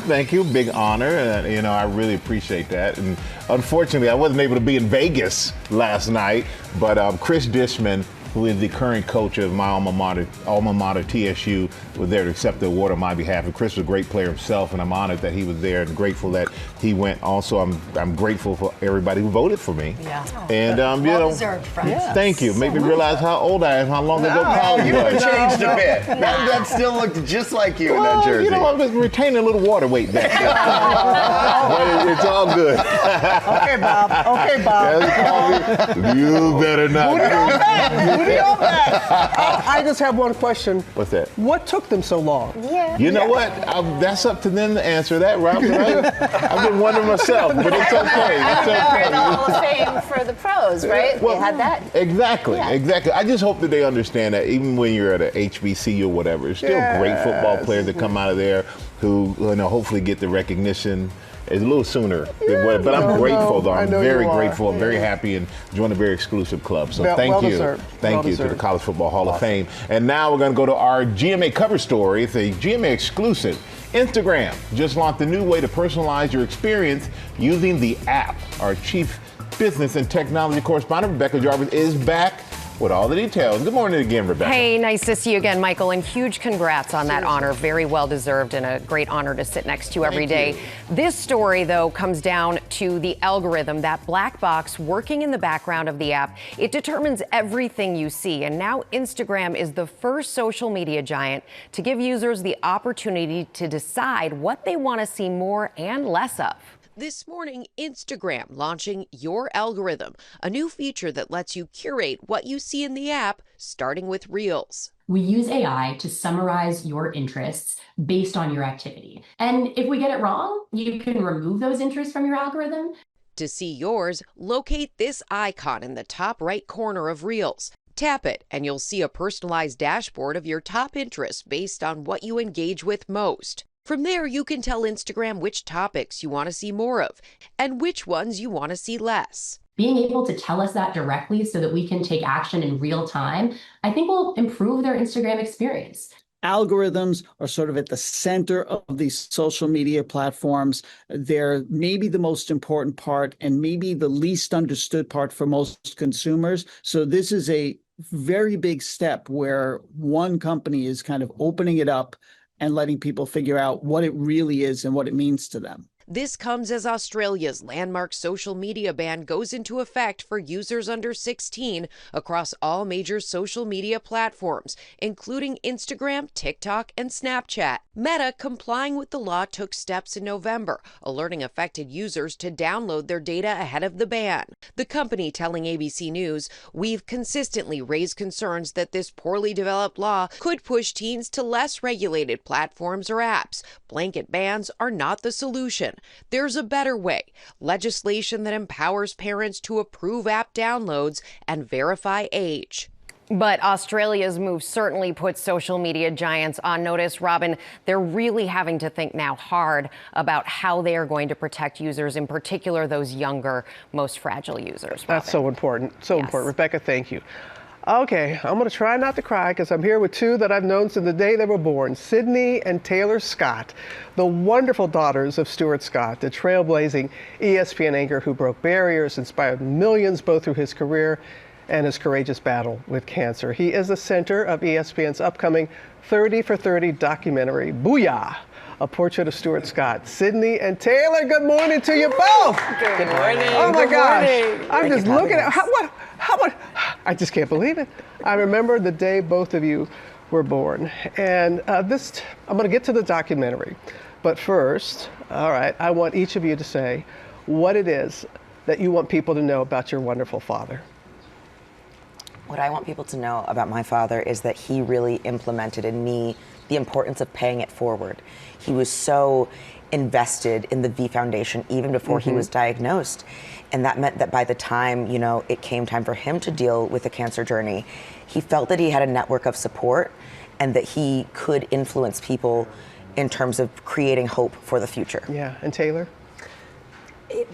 Thank you. Big honor. I really appreciate that. And unfortunately, I wasn't able to be in Vegas last night, but Chris Dishman who is the current coach of my alma mater, TSU, was there to accept the award on my behalf. And Chris was a great player himself, and I'm honored that he was there and grateful that he went. Also, I'm grateful for everybody who voted for me. Yeah. And you know, thank you. Made me realize how old I am, how long ago college you was. changed a bit. That still looked just like you in that jersey. You know, I was retaining a little water weight back there. But it's all good. Okay, Bob. Okay, Bob. You better not. Booty on that. I just have one question. What's that? What took them so long? You know what? That's up to them to answer that, Rob. I've been wondering myself, but it's okay. It's okay. In the Hall of Fame for the pros, right? Well, they had that. Exactly. I just hope that they understand that even when you're at a HBC or whatever, there's still great football players that come out of there who, you know, hopefully get the recognition a little sooner. But I'm grateful, though. I'm very grateful. I'm very happy and joined a very exclusive club. So thank you. Thank you to the College Football Hall of Fame. And now we're going to go to our GMA cover story. It's a GMA exclusive. Instagram just launched a new way to personalize your experience using the app. Our chief business and technology correspondent, Rebecca Jarvis, is back with all the details. Good morning again, Rebecca. Hey, nice to see you again, Michael, and huge congrats on that honor. Very well deserved and a great honor to sit next to every day. This story, though, comes down to the algorithm, that black box working in the background of the app. It determines everything you see, and now Instagram is the first social media giant to give users the opportunity to decide what they want to see more and less of. This morning, Instagram launching Your Algorithm, a new feature that lets you curate what you see in the app, starting with Reels. We use AI to summarize your interests based on your activity. And if we get it wrong, you can remove those interests from your algorithm. To see yours, locate this icon in the top right corner of Reels. Tap it, and you'll see a personalized dashboard of your top interests based on what you engage with most. From there, you can tell Instagram which topics you want to see more of and which ones you want to see less. Being able to tell us that directly so that we can take action in real time, I think will improve their Instagram experience. Algorithms are sort of at the center of these social media platforms. They're maybe the most important part and maybe the least understood part for most consumers. So this is a very big step where one company is kind of opening it up and letting people figure out what it really is and what it means to them. This comes as Australia's landmark social media ban goes into effect for users under 16 across all major social media platforms, including Instagram, TikTok, and Snapchat. Meta, complying with the law, took steps in November, alerting affected users to download their data ahead of the ban. The company telling ABC News, "We've consistently raised concerns that this poorly developed law could push teens to less regulated platforms or apps. Blanket bans are not the solution. There's a better way, legislation that empowers parents to approve app downloads and verify age." But Australia's move certainly puts social media giants on notice. Robin, they're really having to think now hard about how they are going to protect users, in particular those younger, most fragile users. Robin. That's so important. So important. Rebecca, thank you. Okay, I'm going to try not to cry because I'm here with two that I've known since the day they were born, Sydney and Taylor Scott, the wonderful daughters of Stuart Scott, the trailblazing ESPN anchor who broke barriers, inspired millions both through his career and his courageous battle with cancer. He is the center of ESPN's upcoming 30 for 30 documentary, Boo-Yah, a portrait of Stuart Scott. Sydney and Taylor, good morning to you both. Good morning. Oh my gosh. Morning. I'm just looking at how much, I just can't believe it. I remember the day both of you were born. And I'm going to get to the documentary. But first, all right, I want each of you to say what it is that you want people to know about your wonderful father. What I want people to know about my father is that he really implemented in me the importance of paying it forward. He was so invested in the V Foundation even before he was diagnosed. And that meant that by the time, it came time for him to deal with the cancer journey, he felt that he had a network of support and that he could influence people in terms of creating hope for the future. Yeah, and Taylor?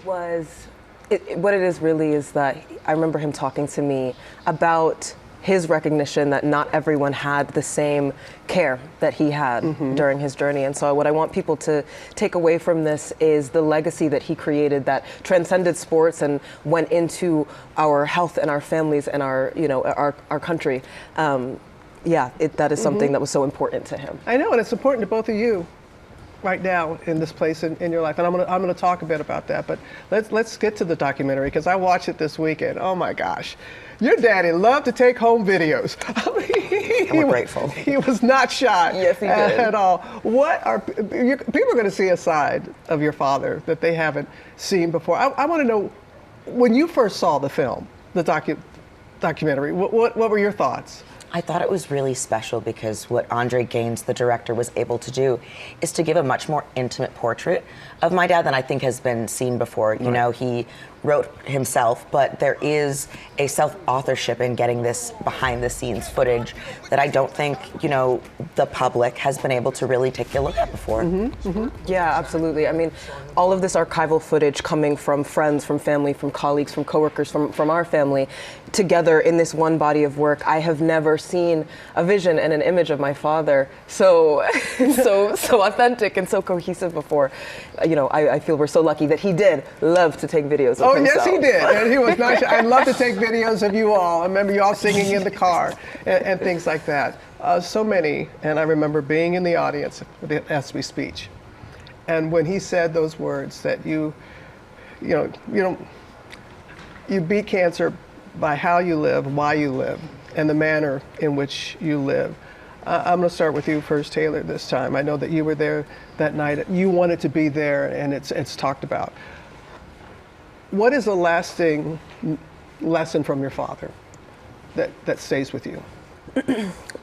What it is really is that I remember him talking to me about his recognition that not everyone had the same care that he had during his journey. And so what I want people to take away from this is the legacy that he created that transcended sports and went into our health and our families and our, you know, our country. That is something that was so important to him. I know, and it's important to both of you right now in this place in your life, and I'm gonna talk a bit about that. But let's get to the documentary, because I watched it this weekend. Oh my gosh, your daddy loved to take home videos. I mean, I'm grateful. He was not shy. Yes, he did. At all. What are people are going to see a side of your father that they haven't seen before? I want to know, when you first saw the film, the documentary, what were your thoughts? I thought it was really special because what Andre Gaines, the director, was able to do is to give a much more intimate portrait of my dad than I think has been seen before. You know, he wrote himself, but there is a self-authorship in getting this behind-the-scenes footage that I don't think, you know, the public has been able to really take a look at before. Yeah, absolutely. I mean, all of this archival footage coming from friends, from family, from colleagues, from coworkers, from our family, together in this one body of work. I have never seen a vision and an image of my father so authentic and so cohesive before. You know, I feel we're so lucky that he did love to take videos of himself. Yes, he did. And he was not shy. I'd love to take videos of you all. I remember you all singing in the car and things like that. So many, and I remember being in the audience for the ESPY speech. And when he said those words that you beat cancer by how you live, why you live, and the manner in which you live. I'm going to start with you first, Taylor, this time. I know that you were there that night. You wanted to be there, and it's talked about. What is a lasting lesson from your father that stays with you?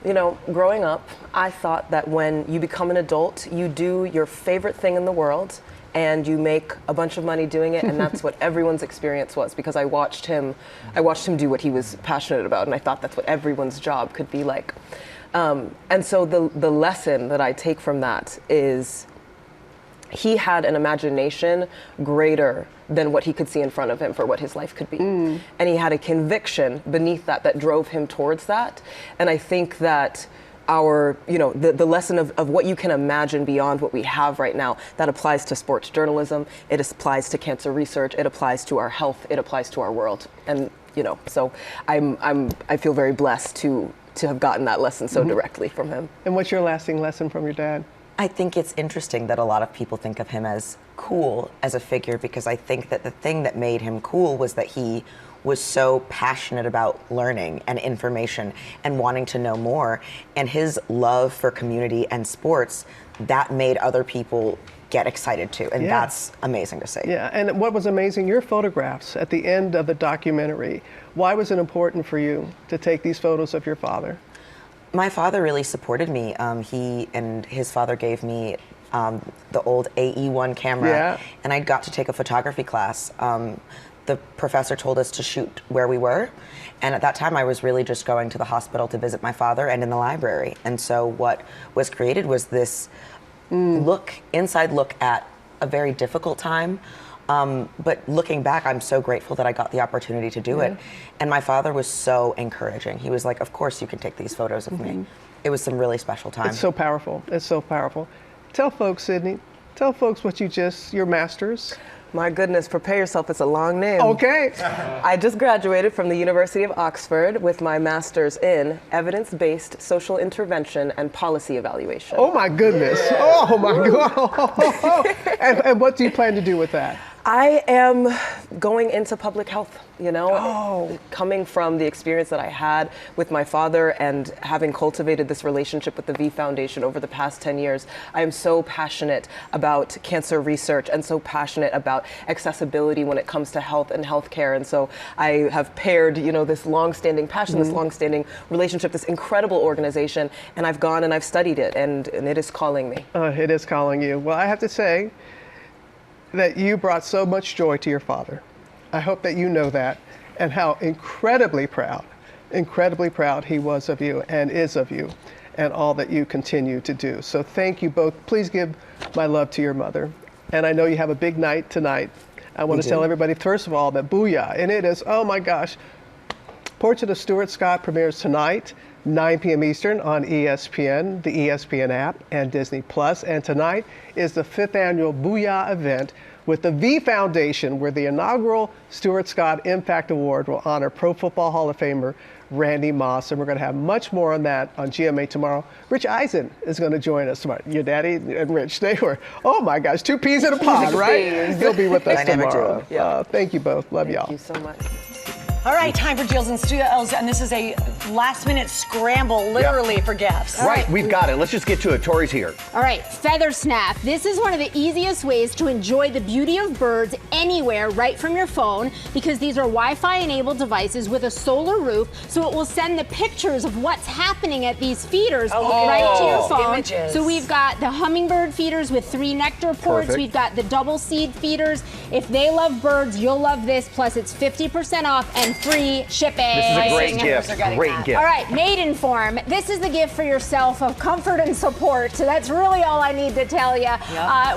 You know, growing up, I thought that when you become an adult, you do your favorite thing in the world and you make a bunch of money doing it, and that's what everyone's experience was, because I watched him do what he was passionate about, and I thought that's what everyone's job could be like. And so the lesson that I take from that is he had an imagination greater than what he could see in front of him for what his life could be. And he had a conviction beneath that drove him towards that. And I think that the lesson of what you can imagine beyond what we have right now, that applies to sports journalism, it applies to cancer research, it applies to our health, it applies to our world. And, you know, so I feel very blessed to have gotten that lesson so directly from him. And what's your lasting lesson from your dad? I think it's interesting that a lot of people think of him as cool as a figure, because I think that the thing that made him cool was that he was so passionate about learning and information and wanting to know more. And his love for community and sports, that made other people get excited too. And that's amazing to see. Yeah, and what was amazing, your photographs at the end of the documentary. Why was it important for you to take these photos of your father? My father really supported me. He and his father gave me the old AE1 camera, and I got to take a photography class. The professor told us to shoot where we were, and at that time I was really just going to the hospital to visit my father and in the library. And so what was created was this inside look at a very difficult time. But looking back, I'm so grateful that I got the opportunity to do it. And my father was so encouraging. He was like, of course you can take these photos of me. It was some really special time. It's so powerful. It's so powerful. Tell folks, Sydney, tell folks what your master's. My goodness, prepare yourself, it's a long name. Okay. I just graduated from the University of Oxford with my master's in evidence-based social intervention and policy evaluation. Oh my goodness. Oh my God. And what do you plan to do with that? I am going into public health, coming from the experience that I had with my father and having cultivated this relationship with the V Foundation over the past 10 years. I am so passionate about cancer research and so passionate about accessibility when it comes to health and healthcare. And so I have paired, this long-standing passion, this long-standing relationship, this incredible organization, and I've gone and I've studied it, and it is calling me. It is calling you. Well, I have to say that you brought so much joy to your father. I hope that you know that, and how incredibly proud he was of you and is of you and all that you continue to do. So thank you both. Please give my love to your mother. And I know you have a big night tonight. I want to tell everybody, first of all, that Boo-Yah, and it is, oh my gosh, Portrait of Stuart Scott premieres tonight, 9 p.m. Eastern on ESPN, the ESPN app, and Disney+. And tonight is the 5th annual Boo-Yah event with the V Foundation, where the inaugural Stuart Scott Impact Award will honor Pro Football Hall of Famer Randy Moss. And we're going to have much more on that on GMA tomorrow. Rich Eisen is going to join us tomorrow. Your daddy and Rich, they were, oh my gosh, 2 peas in a pod, right? He'll be with us tomorrow. Yeah. Thank you both. Love y'all. Thank you so much. All right, time for Deals and Steals, and this is a last-minute scramble, literally, for gifts. Right, we've got it. Let's just get to it. Tori's here. All right, Feather Snap. This is one of the easiest ways to enjoy the beauty of birds anywhere right from your phone, because these are Wi-Fi enabled devices with a solar roof, so it will send the pictures of what's happening at these feeders right to your phone. Images. So we've got the hummingbird feeders with 3 nectar ports. Perfect. We've got the double seed feeders. If they love birds, you'll love this. Plus, it's 50% off and free shipping. This is a great gift. Great gift. All right, Maiden Form. This is the gift for yourself of comfort and support. So that's really all I need to tell you.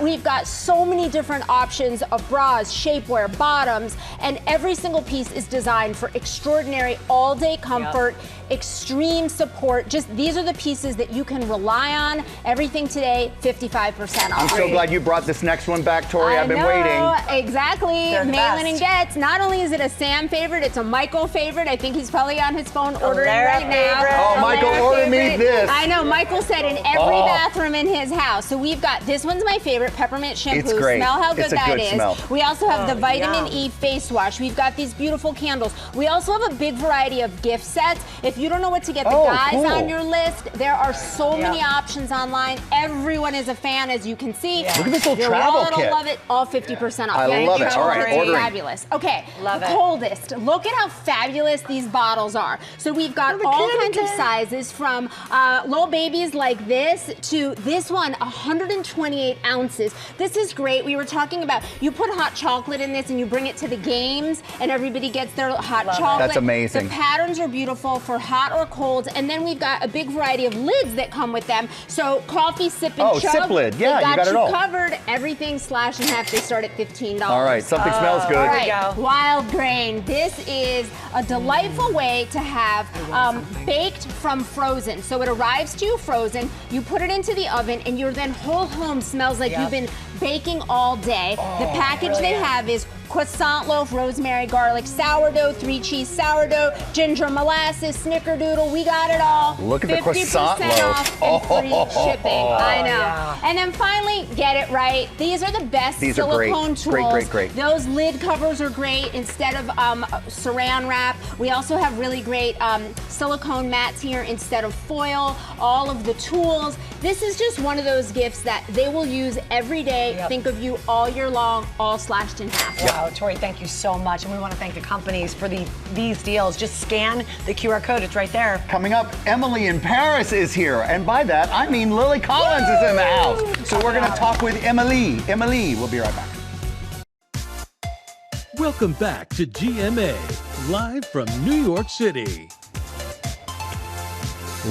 We've got so many different options of bras, shapewear, bottoms, and every single piece is designed for extraordinary all-day comfort, extreme support. Just these are the pieces that you can rely on. Everything today, 55% off. I'm so glad you brought this next one back, Tori. I've been waiting. Exactly. Maitland and Getz. Not only is it a Sam favorite, it's a Michael favorite. I think he's probably on his phone ordering right now. Oh, Michael, order me this. I know. Michael said in every bathroom in his house. So we've got, this one's my favorite, peppermint shampoo. It's great. Smell how good It's a that good is. smell. We also have the vitamin E face wash. We've got these beautiful candles. We also have a big variety of gift sets. If you don't know what to get the guys on your list, there are so many options online. Everyone is a fan, as you can see. Look at this little Your travel wallet will kit. love it. All 50% off. I love it. All right, It's ordering. fabulous. Okay, Love the it. coldest. Look at how fabulous these bottles are. So we've got all kinds of sizes, from little babies like this to this one, 128 ounces. This is great. We were talking about, you put hot chocolate in this and you bring it to the games and everybody gets their hot chocolate. That's amazing. The patterns are beautiful for hot or cold. And then we've got a big variety of lids that come with them. So coffee, sip, and chug. sip lid. Yeah, they you got it all. covered. Everything slashed in half. They start at $15. All right, something smells good. All right, Wild Grain. This is a delightful way to have baked from frozen. So it arrives to you frozen, you put it into the oven, and your then whole home smells like you've been baking all day. The package they have is croissant loaf, rosemary, garlic, sourdough, 3-cheese sourdough, ginger molasses, snickerdoodle. We got it all. Look at the croissant 50% loaf. off and free shipping. I know. Yeah. And then finally, get it right. These are the best These are great. silicone tools. Great. Those lid covers are great instead of saran wrap. We also have really great silicone mats here instead of foil. All of the tools. This is just one of those gifts that they will use every day. Think of you all year long, all slashed in half. Wow, Tori, thank you so much. And we want to thank the companies for these deals. Just scan the QR code. It's right there. Coming up, Emily in Paris is here. And by that, I mean Lily Collins is in the house. So we're going to talk with Emily. Emily, we'll be right back. Welcome back to GMA, live from New York City.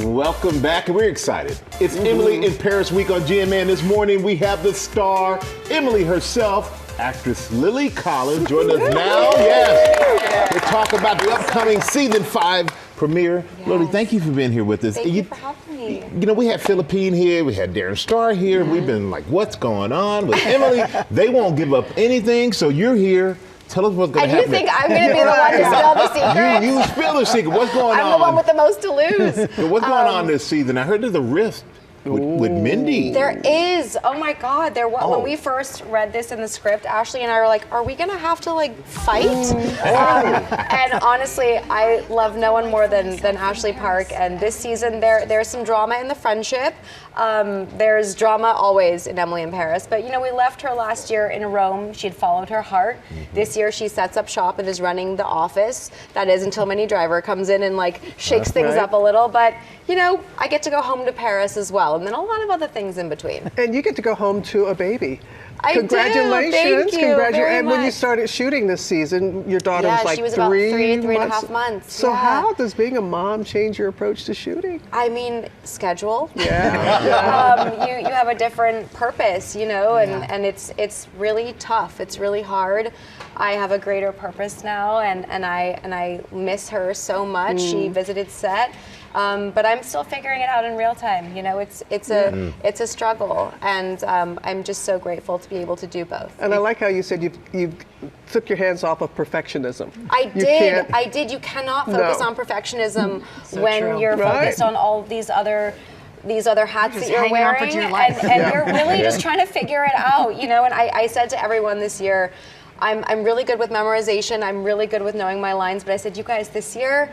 Welcome back, and we're excited. It's Emily in Paris week on GMA, and this morning we have the star, Emily herself, actress Lily Collins, joining us now. Yes, to talk about the upcoming season 5 premiere. Lily, thank you for being here with us. Thank you for having me. You know, we had Philippine here, we had Darren Star here, and we've been like, what's going on with Emily? They won't give up anything, so you're here. Tell us what's going to happen. And you think I'm going to be the one to spill the secret? You spill the secret. What's going on? I'm the one with the most to lose. What's going on this season? I heard there's a rift with Mindy. There is. Oh my God. There was. When we first read this in the script, Ashley and I were like, are we going to have to like fight? And honestly, I love no one more than Ashley Park. And this season, there's some drama in the friendship. There's drama always in Emily in Paris. But, you know, we left her last year in Rome. She'd followed her heart. This year, she sets up shop and is running the office. That is until Minnie Driver comes in and, like, shakes things up a little. But, you know, I get to go home to Paris as well. well, and then a lot of other things in between. And you get to go home to a baby. I do. Congratulations. Thank you very And when you much. started shooting this season, your daughter was like she was three about three and a half months. So yeah. how does being a mom change your approach to shooting? I mean, schedule. Yeah. You have a different purpose, you know, and it's really tough. It's really hard. I have a greater purpose now, and I miss her so much. She visited set. But I'm still figuring it out in real time. You know, it's a struggle, and I'm just so grateful to be able to do both. And I like how you said you took your hands off of perfectionism. I did. You cannot focus on perfectionism when you're focused on all of these other hats that you're wearing, and you're really just trying to figure it out. You know, and I said to everyone this year, I'm really good with memorization. I'm really good with knowing my lines. But I said, you guys, this year,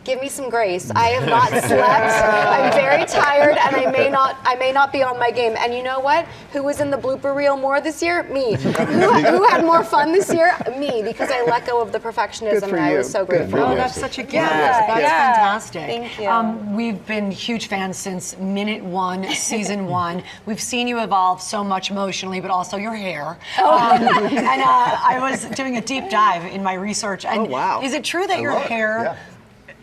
give me some grace. I have not slept. I'm very tired, and I may not be on my game. And you know what? Who was in the blooper reel more this year? Me. Who had more fun this year? Me, because I let go of the perfectionism, and I was so grateful. Oh, that's such a gift. Yeah, That's fantastic. Thank you. We've been huge fans since minute one, season one. We've seen you evolve so much emotionally, but also your hair. And I was doing a deep dive in my research. And is it true that your hair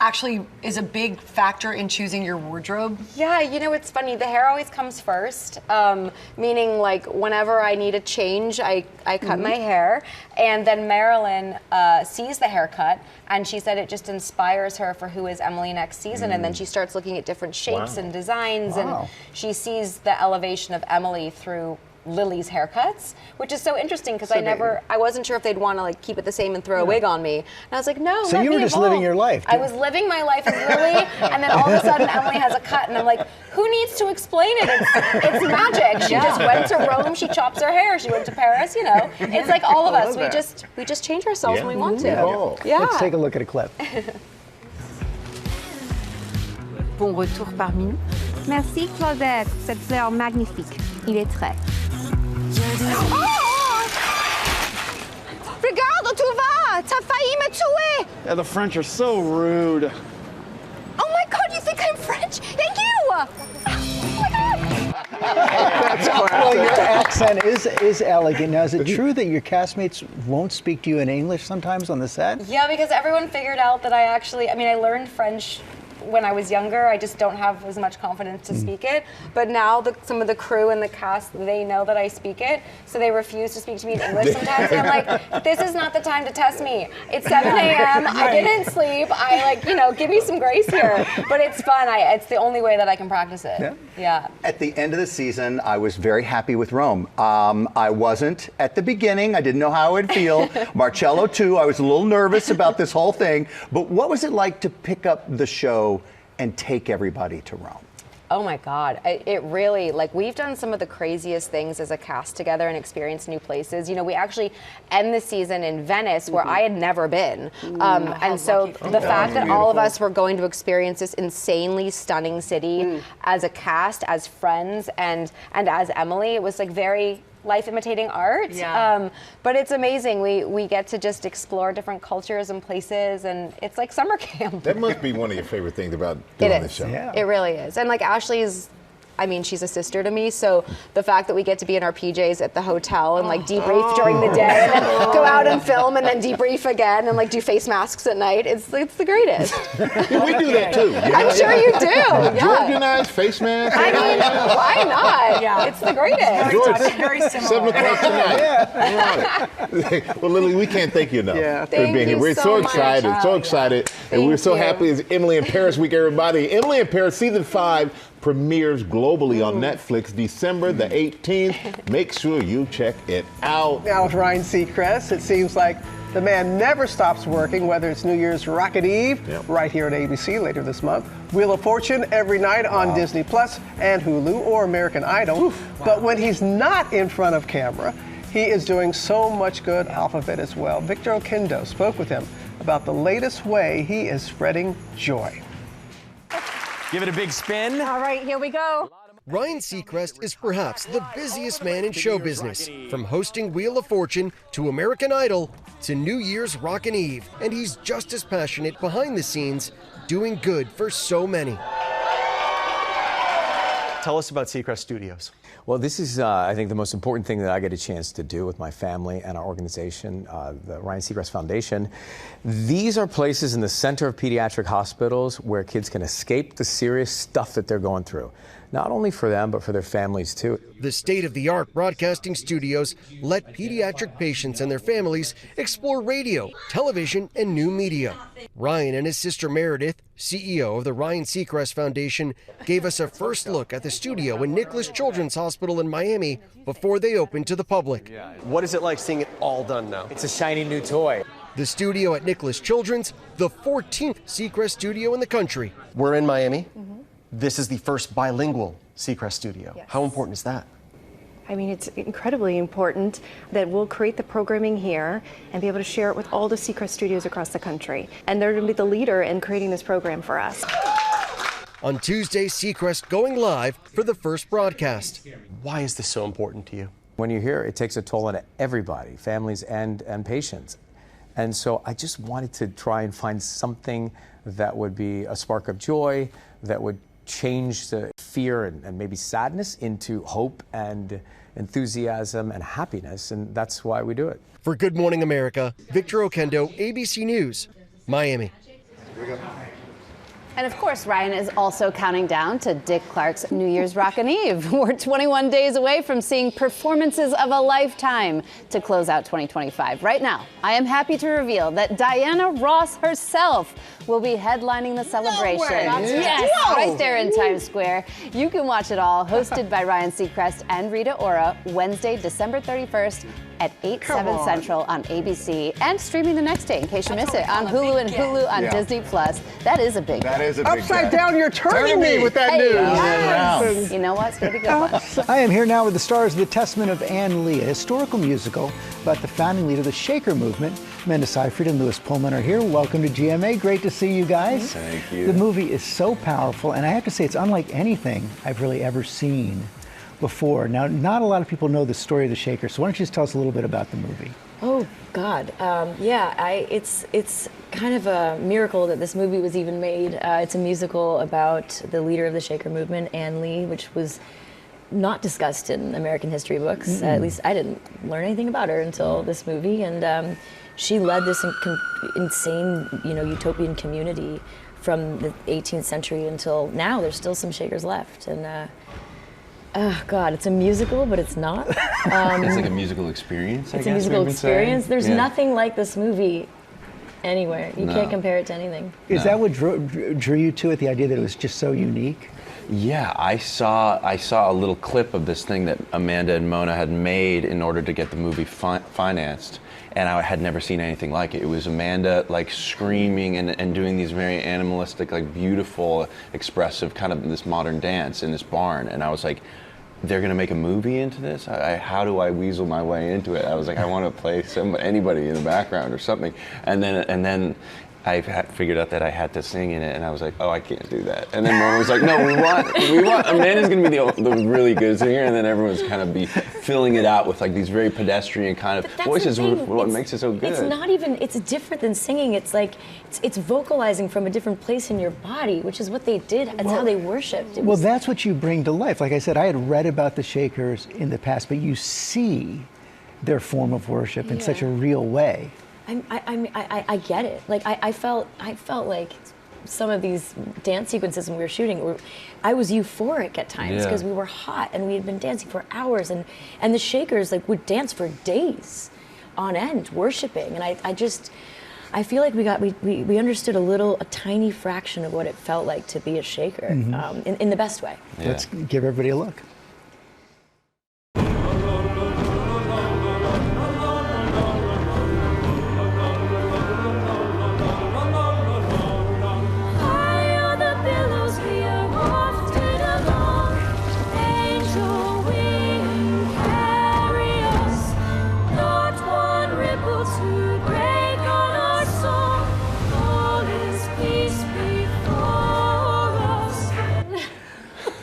actually is a big factor in choosing your wardrobe? Yeah, you know, it's funny. The hair always comes first, meaning like whenever I need a change, I cut my hair. And then Marilyn sees the haircut, and she said it just inspires her for who is Emily next season. And then she starts looking at different shapes and designs, and she sees the elevation of Emily through Lily's haircuts, which is so interesting because I wasn't sure if they'd want to like keep it the same and throw a wig on me. And I was like, no. So you were just living your life. I was living my life as Lily, and then all of a sudden Emily has a cut, and I'm like, who needs to explain it? It's magic. She just went to Rome. She chops her hair. She went to Paris. You know, it's like all of us. We just change ourselves when we want to. Yeah. Let's take a look at a clip. Bon retour parmi nous. Merci Claudette, cette fleur magnifique. Il est très. Oh! Regarde, tu vas! T'as failli me tuer! Yeah, the French are so rude. Oh my God, you think I'm French? Thank you! Oh my God! That's classic. Well, your accent is elegant. Now, is it true that your castmates won't speak to you in English sometimes on the set? Yeah, because everyone figured out that I learned French when I was younger. I just don't have as much confidence to speak it. But now some of the crew and the cast, they know that I speak it, so they refuse to speak to me in English sometimes. And I'm like, this is not the time to test me. It's 7 a.m. I didn't sleep. Give me some grace here. But it's fun. It's the only way that I can practice it. Yeah. At the end of the season, I was very happy with Rome. I wasn't at the beginning. I didn't know how I would feel. Marcello, too. I was a little nervous about this whole thing. But what was it like to pick up the show and take everybody to Rome? Oh my God, it really, we've done some of the craziest things as a cast together and experienced new places. You know, we actually end the season in Venice, where I had never been. And so the fact that all of us were going to experience this insanely stunning city as a cast, as friends, and as Emily, it was very life imitating art. But it's amazing. We get to just explore different cultures and places, and it's like summer camp. That must be one of your favorite things about doing this show. It really is. And Ashley's, she's a sister to me, so the fact that we get to be in our PJs at the hotel and debrief during the day, and then go out and film, and then debrief again, and do face masks at night, it's the greatest. We do that too. I'm sure you do. Organized face mask. Why not? Yeah. It's the greatest. George, very similar. 7 o'clock tonight. We're on it. Well, Lily, we can't thank you enough for being here. We're so excited, and we're so happy. It's Emily in Paris week, everybody. Emily in Paris season 5 premieres globally on Netflix December the 18th. Make sure you check it out. Now with Ryan Seacrest, it seems like the man never stops working, whether it's New Year's Rocket Eve, right here at ABC later this month, Wheel of Fortune every night on Disney Plus and Hulu, or American Idol. But when he's not in front of camera, he is doing so much good off of it as well. Victor Oquendo spoke with him about the latest way he is spreading joy. Give it a big spin. All right, here we go. Ryan Seacrest is perhaps the busiest man in show business, from hosting Wheel of Fortune to American Idol to New Year's Rockin' Eve, and he's just as passionate behind the scenes, doing good for so many. Tell us about Seacrest Studios. Well, this is, I think, the most important thing that I get a chance to do with my family and our organization, the Ryan Seacrest Foundation. These are places in the center of pediatric hospitals where kids can escape the serious stuff that they're going through. Not only for them, but for their families, too. The state-of-the-art broadcasting studios let pediatric patients and their families explore radio, television, and new media. Ryan and his sister Meredith, CEO of the Ryan Seacrest Foundation, gave us a first look at the studio in Nicholas Children's Hospital in Miami before they opened to the public. What is it like seeing it all done now? It's a shiny new toy. The studio at Nicholas Children's, the 14th Seacrest studio in the country. We're in Miami. This is the first bilingual Seacrest studio. Yes. How important is that? I mean, it's incredibly important that we'll create the programming here and be able to share it with all the Seacrest studios across the country. And they're going to be the leader in creating this program for us. On Tuesday, Seacrest going live for the first broadcast. Why is this so important to you? When you're here, it takes a toll on everybody, families and patients. And so I just wanted to try and find something that would be a spark of joy, that would change the fear and maybe sadness into hope and enthusiasm and happiness, and that's why we do it. For Good Morning America, Victor Oquendo, ABC News, Miami. And of course, Ryan is also counting down to Dick Clark's New Year's Rockin' Eve. We're 21 days away from seeing performances of a lifetime to close out 2025. Right now, I am happy to reveal that Diana Ross herself will be headlining the celebration. Yes, right there in Times Square. You can watch it all, hosted by Ryan Seacrest and Rita Ora, Wednesday, December 31st at 8/7 Central on ABC, and streaming the next day in case you miss it on Hulu and Hulu on Disney Plus. That is a big That is a big Upside down, you're turning me with that news. Yes. You know what? It's going to be a good one. I am here now with the stars of The Testament of Ann Lee, a historical musical about the founding leader of the Shaker movement. Amanda Seyfried and Louis Pullman are here. Welcome to GMA. Great to see you guys. Thank you. The movie is so powerful, and I have to say it's unlike anything I've really ever seen before. Now, not a lot of people know the story of the Shakers, so why don't you just tell us a little bit about the movie? Oh, God. It's kind of a miracle that this movie was even made. It's a musical about the leader of the Shaker movement, Ann Lee, which was not discussed in American history books. At least I didn't learn anything about her until this movie. And she led this insane, utopian community from the 18th century until now. There's still some Shakers left. And oh God, it's a musical, but it's not. It's like a musical experience, It's a musical experience. There's nothing like this movie anywhere. You can't compare it to anything. Is that what drew you to it, the idea that it was just so unique? Yeah, I saw a little clip of this thing that Amanda and Mona had made in order to get the movie financed, and I had never seen anything like it. It was Amanda like screaming and doing these very animalistic, like beautiful, expressive kind of this modern dance in this barn, and I was like, they're gonna make a movie into this? How do I weasel my way into it? I was like, I want to play anybody in the background or something, and then I figured out that I had to sing in it, and I was like, oh, I can't do that. And then Mona was like, no, we want Amanda's gonna be the really good singer, and then everyone's kind of be filling it out with like these very pedestrian kind of voices. What makes it so good? It's not even. It's different than singing. It's like it's vocalizing from a different place in your body, which is what they did. It's how they worshipped. Well, that's what you bring to life. Like I said, I had read about the Shakers in the past, but you see their form of worship in such a real way. I get it. Like I felt like some of these dance sequences when we were shooting, I was euphoric at times because we were hot and we had been dancing for hours, and the Shakers like would dance for days on end, worshiping, and I feel like we understood a tiny fraction of what it felt like to be a Shaker, in the best way. Yeah. Let's give everybody a look.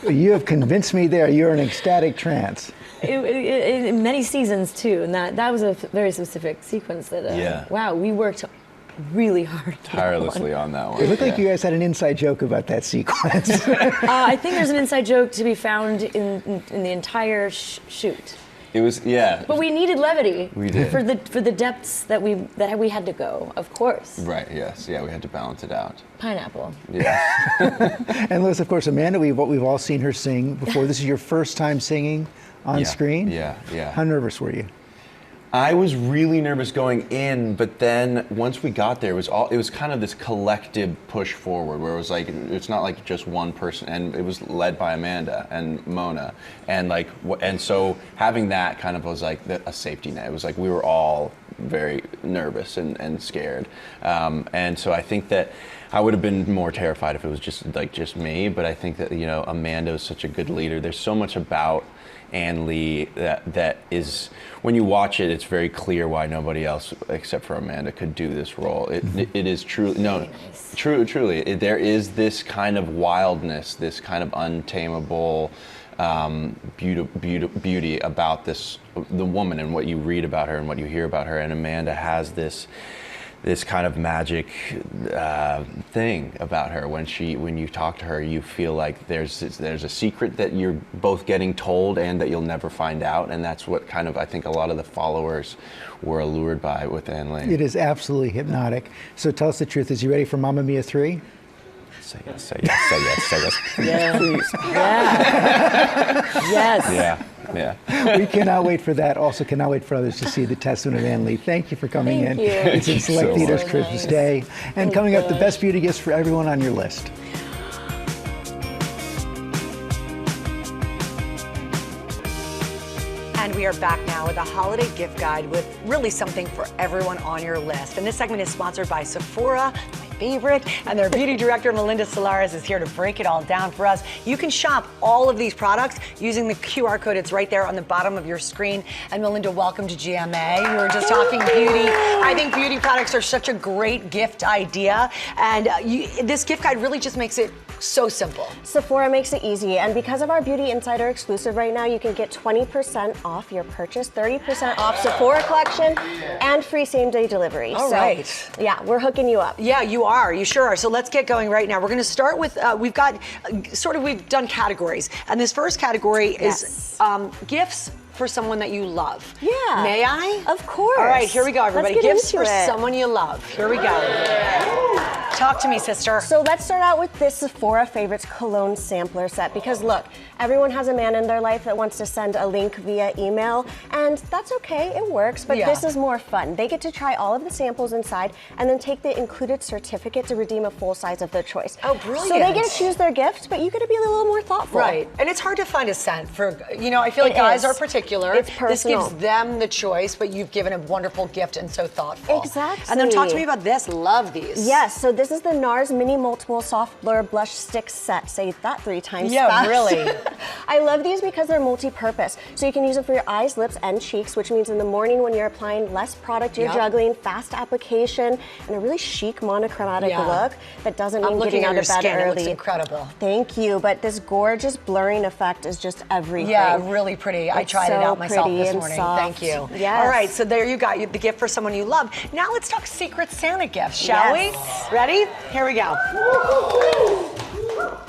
You have convinced me there. You're in ecstatic trance. In many seasons too, and that was a very specific sequence that wow, we worked really hard. Tirelessly on that one. It looked like you guys had an inside joke about that sequence. I think there's an inside joke to be found in the entire shoot. It was, yeah. But we needed levity. We did. For the depths that we had to go, of course. Right, yes. Yeah, we had to balance it out. Pineapple. Yeah. And Liz, of course, Amanda, we've all seen her sing before. This is your first time singing on screen? Yeah. How nervous were you? I was really nervous going in, but then once we got there, it was kind of this collective push forward where it was like, it's not like just one person, and it was led by Amanda and Mona, and so having that kind of was like a safety net. It was like we were all very nervous and scared, and so I think that I would have been more terrified if it was just me, but I think that, Amanda is such a good leader. There's so much about Ann Lee that is, when you watch it, it's very clear why nobody else except for Amanda could do this role. It is truly, truly, there is this kind of wildness, this kind of untamable beauty about the woman and what you read about her and what you hear about her, and Amanda has this kind of magic thing about her. When you talk to her, you feel like there's a secret that you're both getting told and that you'll never find out, and that's what kind of I think a lot of the followers were allured by with Ann Lee. It is absolutely hypnotic. So tell us the truth. Is you ready for Mamma Mia 3? Say yes, say yes, say yes, say yes. Yeah. Please. Yeah. Yes. Yeah. We cannot wait for that. Also cannot wait for others to see the testament of Ann Lee. Thank you for coming in. It's in Select Theaters Christmas Day. And coming up, the best beauty gifts for everyone on your list. And we are back now with a holiday gift guide with really something for everyone on your list. And this segment is sponsored by Sephora, my favorite, and their beauty director, Melinda Solares, is here to break it all down for us. You can shop all of these products using the QR code. It's right there on the bottom of your screen. And Melinda, welcome to GMA. We were just talking beauty. I think beauty products are such a great gift idea. And this gift guide really just makes it so simple. Sephora makes it easy, and because of our Beauty Insider exclusive right now, you can get 20% off your purchase, 30% off Sephora collection, and free same-day delivery. All right. Yeah, we're hooking you up. Yeah, you are. You sure are. So let's get going right now. We're going to start with, we've done categories, and this first category is gifts for someone that you love. Yeah. May I? Of course. All right, here we go, everybody. Let's get Gifts into for it. someone you love. Here we go. Talk to me, sister. So let's start out with this Sephora Favorites Cologne Sampler Set, because look, everyone has a man in their life that wants to send a link via email, and that's okay, it works, but this is more fun. They get to try all of the samples inside and then take the included certificate to redeem a full size of their choice. Oh, brilliant. So they get to choose their gift, but you get to be a little more thoughtful. Right, and it's hard to find a scent for, I feel like guys are particular. It's personal. This gives them the choice, but you've given a wonderful gift and so thoughtful. Exactly. And then talk to me about this. Love these. Yes, so this is the NARS Mini Multiple Soft Blur Blush Stick Set. Say that 3 times Yeah, fast. really. I love these because they're multi-purpose. So you can use them for your eyes, lips, and cheeks, which means in the morning when you're applying less product, you're juggling, fast application, and a really chic monochromatic look that doesn't mean getting out of bed early. It looks incredible. Thank you, but this gorgeous blurring effect is just everything. Yeah, really pretty. I tried it out myself this morning. Soft. Thank you. Yes. All right, so there you got the gift for someone you love. Now let's talk Secret Santa gifts, shall we? Ready? Here we go.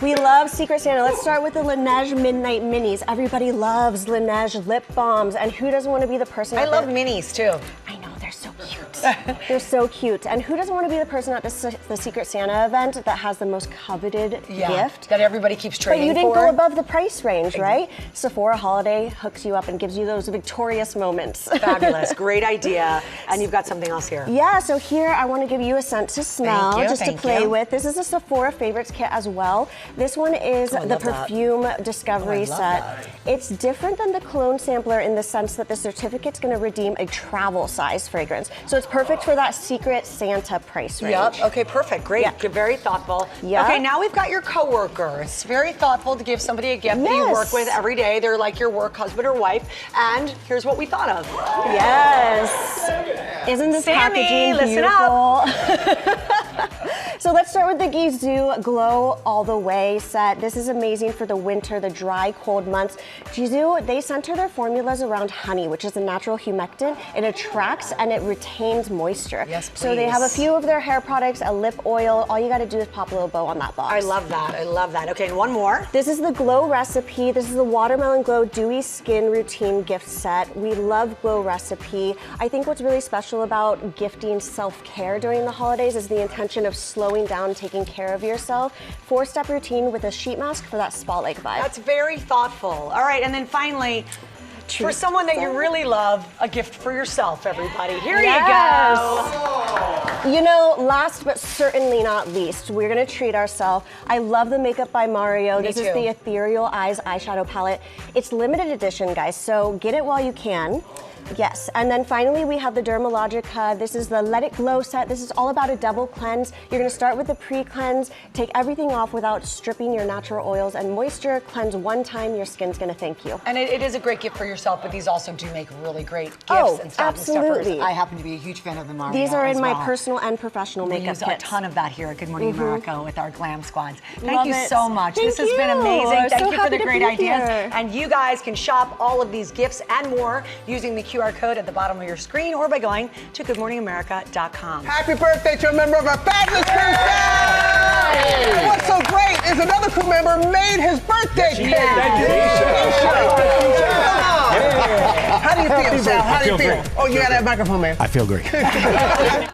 We love Secret Santa. Let's start with the Laneige Midnight Minis. Everybody loves Laneige lip balms, and who doesn't want to be the person? I love minis too. I know, they're so cute. They're so cute. And who doesn't want to be the person at the Secret Santa event that has the most coveted gift? That everybody keeps trading But you didn't for. go above the price range, right? Sephora Holiday hooks you up and gives you those victorious moments. Fabulous. Great idea. And you've got something else here. Yeah, so here I want to give you a scent to smell, just to play you. with. This is a Sephora Favorites kit as well. This one is the Perfume Discovery Set. It's different than the cologne sampler in the sense that the certificate's going to redeem a travel size fragrance. So it's perfect for that Secret Santa price range. Yep. Okay, perfect. Great. Good. Very thoughtful. Yep. Okay, now we've got your coworker. It's very thoughtful to give somebody a gift that you work with every day. They're like your work husband or wife. And here's what we thought of. Yes. Isn't this Sammy, packaging listen beautiful? up. So let's start with the Gisou Glow All the Way set. This is amazing for the winter, the dry, cold months. Gisou, they center their formulas around honey, which is a natural humectant. It attracts and it retains moisture. Yes, please. So they have a few of their hair products, a lip oil. All you got to do is pop a little bow on that box. I love that. I love that. Okay, and one more. This is the Glow Recipe. This is the Watermelon Glow Dewy Skin Routine gift set. We love Glow Recipe. I think what's really special about gifting self-care during the holidays is the intention of slowing down, taking care of yourself. 4-step routine with a sheet mask for that spa-like vibe. That's very thoughtful. All right, and then finally, for someone that you really love, a gift for yourself, everybody. Here you go. You know, last but certainly not least, we're gonna treat ourselves. I love the Makeup by Mario. This is the Ethereal Eyes eyeshadow palette. It's limited edition, guys, so get it while you can. Yes, and then finally we have the Dermalogica. This is the Let It Glow set. This is all about a double cleanse. You're gonna start with the pre-cleanse, take everything off without stripping your natural oils and moisture, cleanse one time, your skin's gonna thank you. And it is a great gift for yourself, but these also do make really great gifts and stocking stuffers. I happen to be a huge fan of the Mario. These are in my well. personal and professional We makeup use kits. a ton of that here at Good Morning America with our glam squads. Thank Love you it. so much. Thank This has been you. amazing. I'm Thank so you for happy the to great be ideas. here. And you guys can shop all of these gifts and more using the QR code at the bottom of your screen or by going to goodmorningamerica.com. Happy birthday to a member of our fabulous crew staff! And what's so great is another crew member made his birthday cake. How do you feel, Sal? How do you feel? Oh, you got that microphone, man. I feel great.